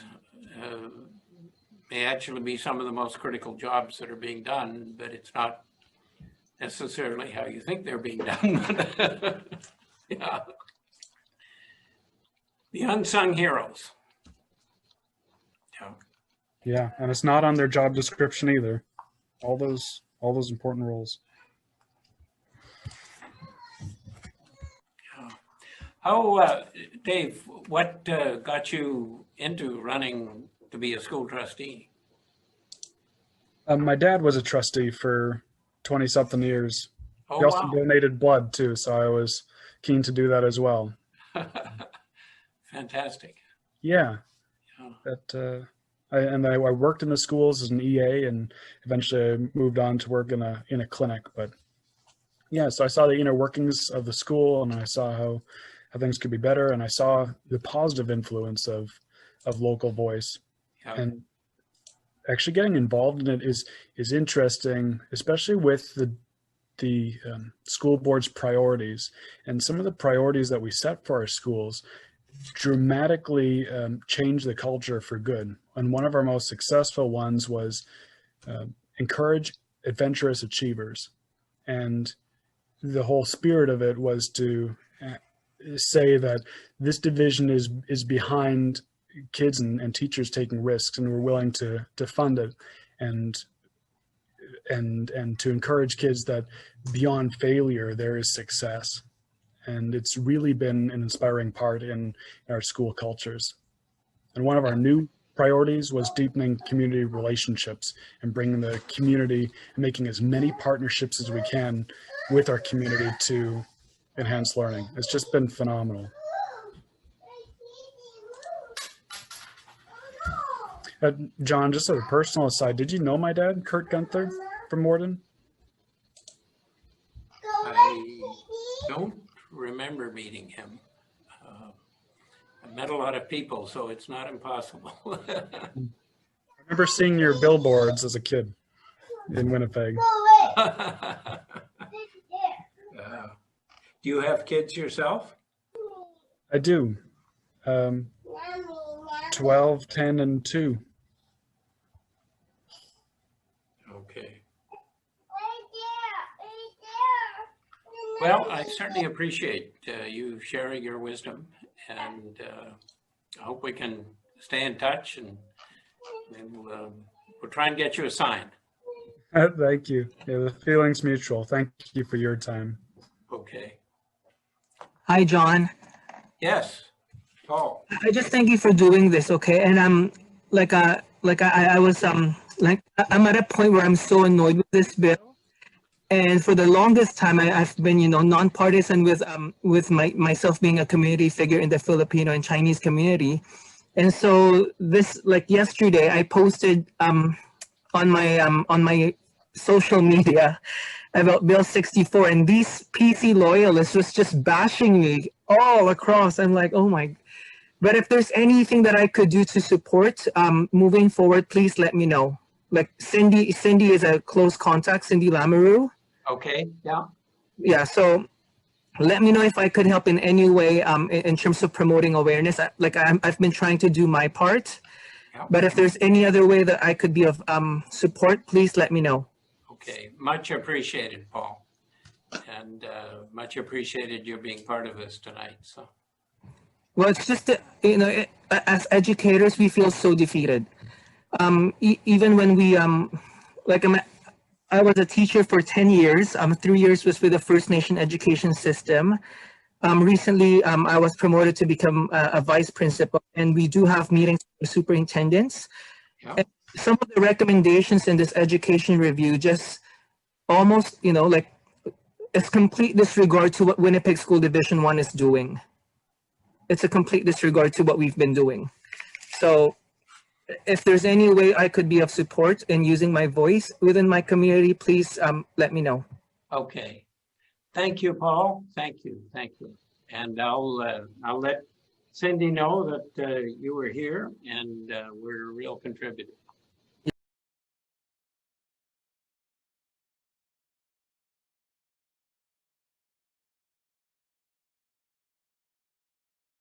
may actually be some of the most critical jobs that are being done, but it's not necessarily how you think they're being done. Yeah. The unsung heroes. Yeah. Yeah, and it's not on their job description either. All those important roles. How, Dave, what got you into running to be a school trustee? My dad was a trustee for 20-something years. Oh, He also wow. donated blood too, so I was keen to do that as well. Fantastic. Yeah. Yeah. I worked in the schools as an EA, and eventually I moved on to work in a clinic. But yeah, so I saw the inner workings of the school, and I saw how things could be better, and I saw the positive influence of local voice. Yeah. And actually getting involved in it is interesting, especially with the school board's priorities. And some of the priorities that we set for our schools dramatically change the culture for good. And one of our most successful ones was encourage adventurous achievers. And the whole spirit of it was to say that this division is behind kids and teachers taking risks, and we're willing to fund it and to encourage kids that beyond failure there is success. And it's really been an inspiring part in our school cultures. And one of our new priorities was deepening community relationships and bringing the community and making as many partnerships as we can with our community to enhance learning. It's just been phenomenal. John, just as a personal aside, did you know my dad, Kurt Gunther from Morden? I don't remember meeting him. I've met a lot of people, so it's not impossible. I remember seeing your billboards as a kid in Winnipeg. Do you have kids yourself? I do. 12, 10, and 2. Okay. Well, I certainly appreciate you sharing your wisdom, and I hope we can stay in touch, and we'll try and get you a sign. Thank you. Yeah, the feeling's mutual. Thank you for your time. Okay. Hi, John. Yes, Paul. I just thank you for doing this, okay? And I'm I was I'm at a point where I'm so annoyed with this bill. And for the longest time, I've been, nonpartisan with myself being a community figure in the Filipino and Chinese community. And so this, yesterday, I posted on my social media about Bill 64, and these PC loyalists was just bashing me all across. I'm like, oh my. But if there's anything that I could do to support moving forward, please let me know. Like Cindy is a close contact, Cindy Lamoureux. Okay, yeah. Yeah, so let me know if I could help in any way in terms of promoting awareness. I've been trying to do my part, but if there's any other way that I could be of support, please let me know. Okay, much appreciated, Paul. And much appreciated you being part of this tonight. So. Well, it's just that, as educators, we feel so defeated. Even when we, I was a teacher for 10 years. 3 years was with the First Nation education system. Recently, I was promoted to become a vice principal, and we do have meetings with superintendents. And some of the recommendations in this education review just almost, it's complete disregard to what Winnipeg School Division 1 is doing. It's a complete disregard to what we've been doing. So if there's any way I could be of support in using my voice within my community, please let me know. Okay. Thank you, Paul. Thank you. Thank you. And I'll let Cindy know that you were here and we're a real contributor.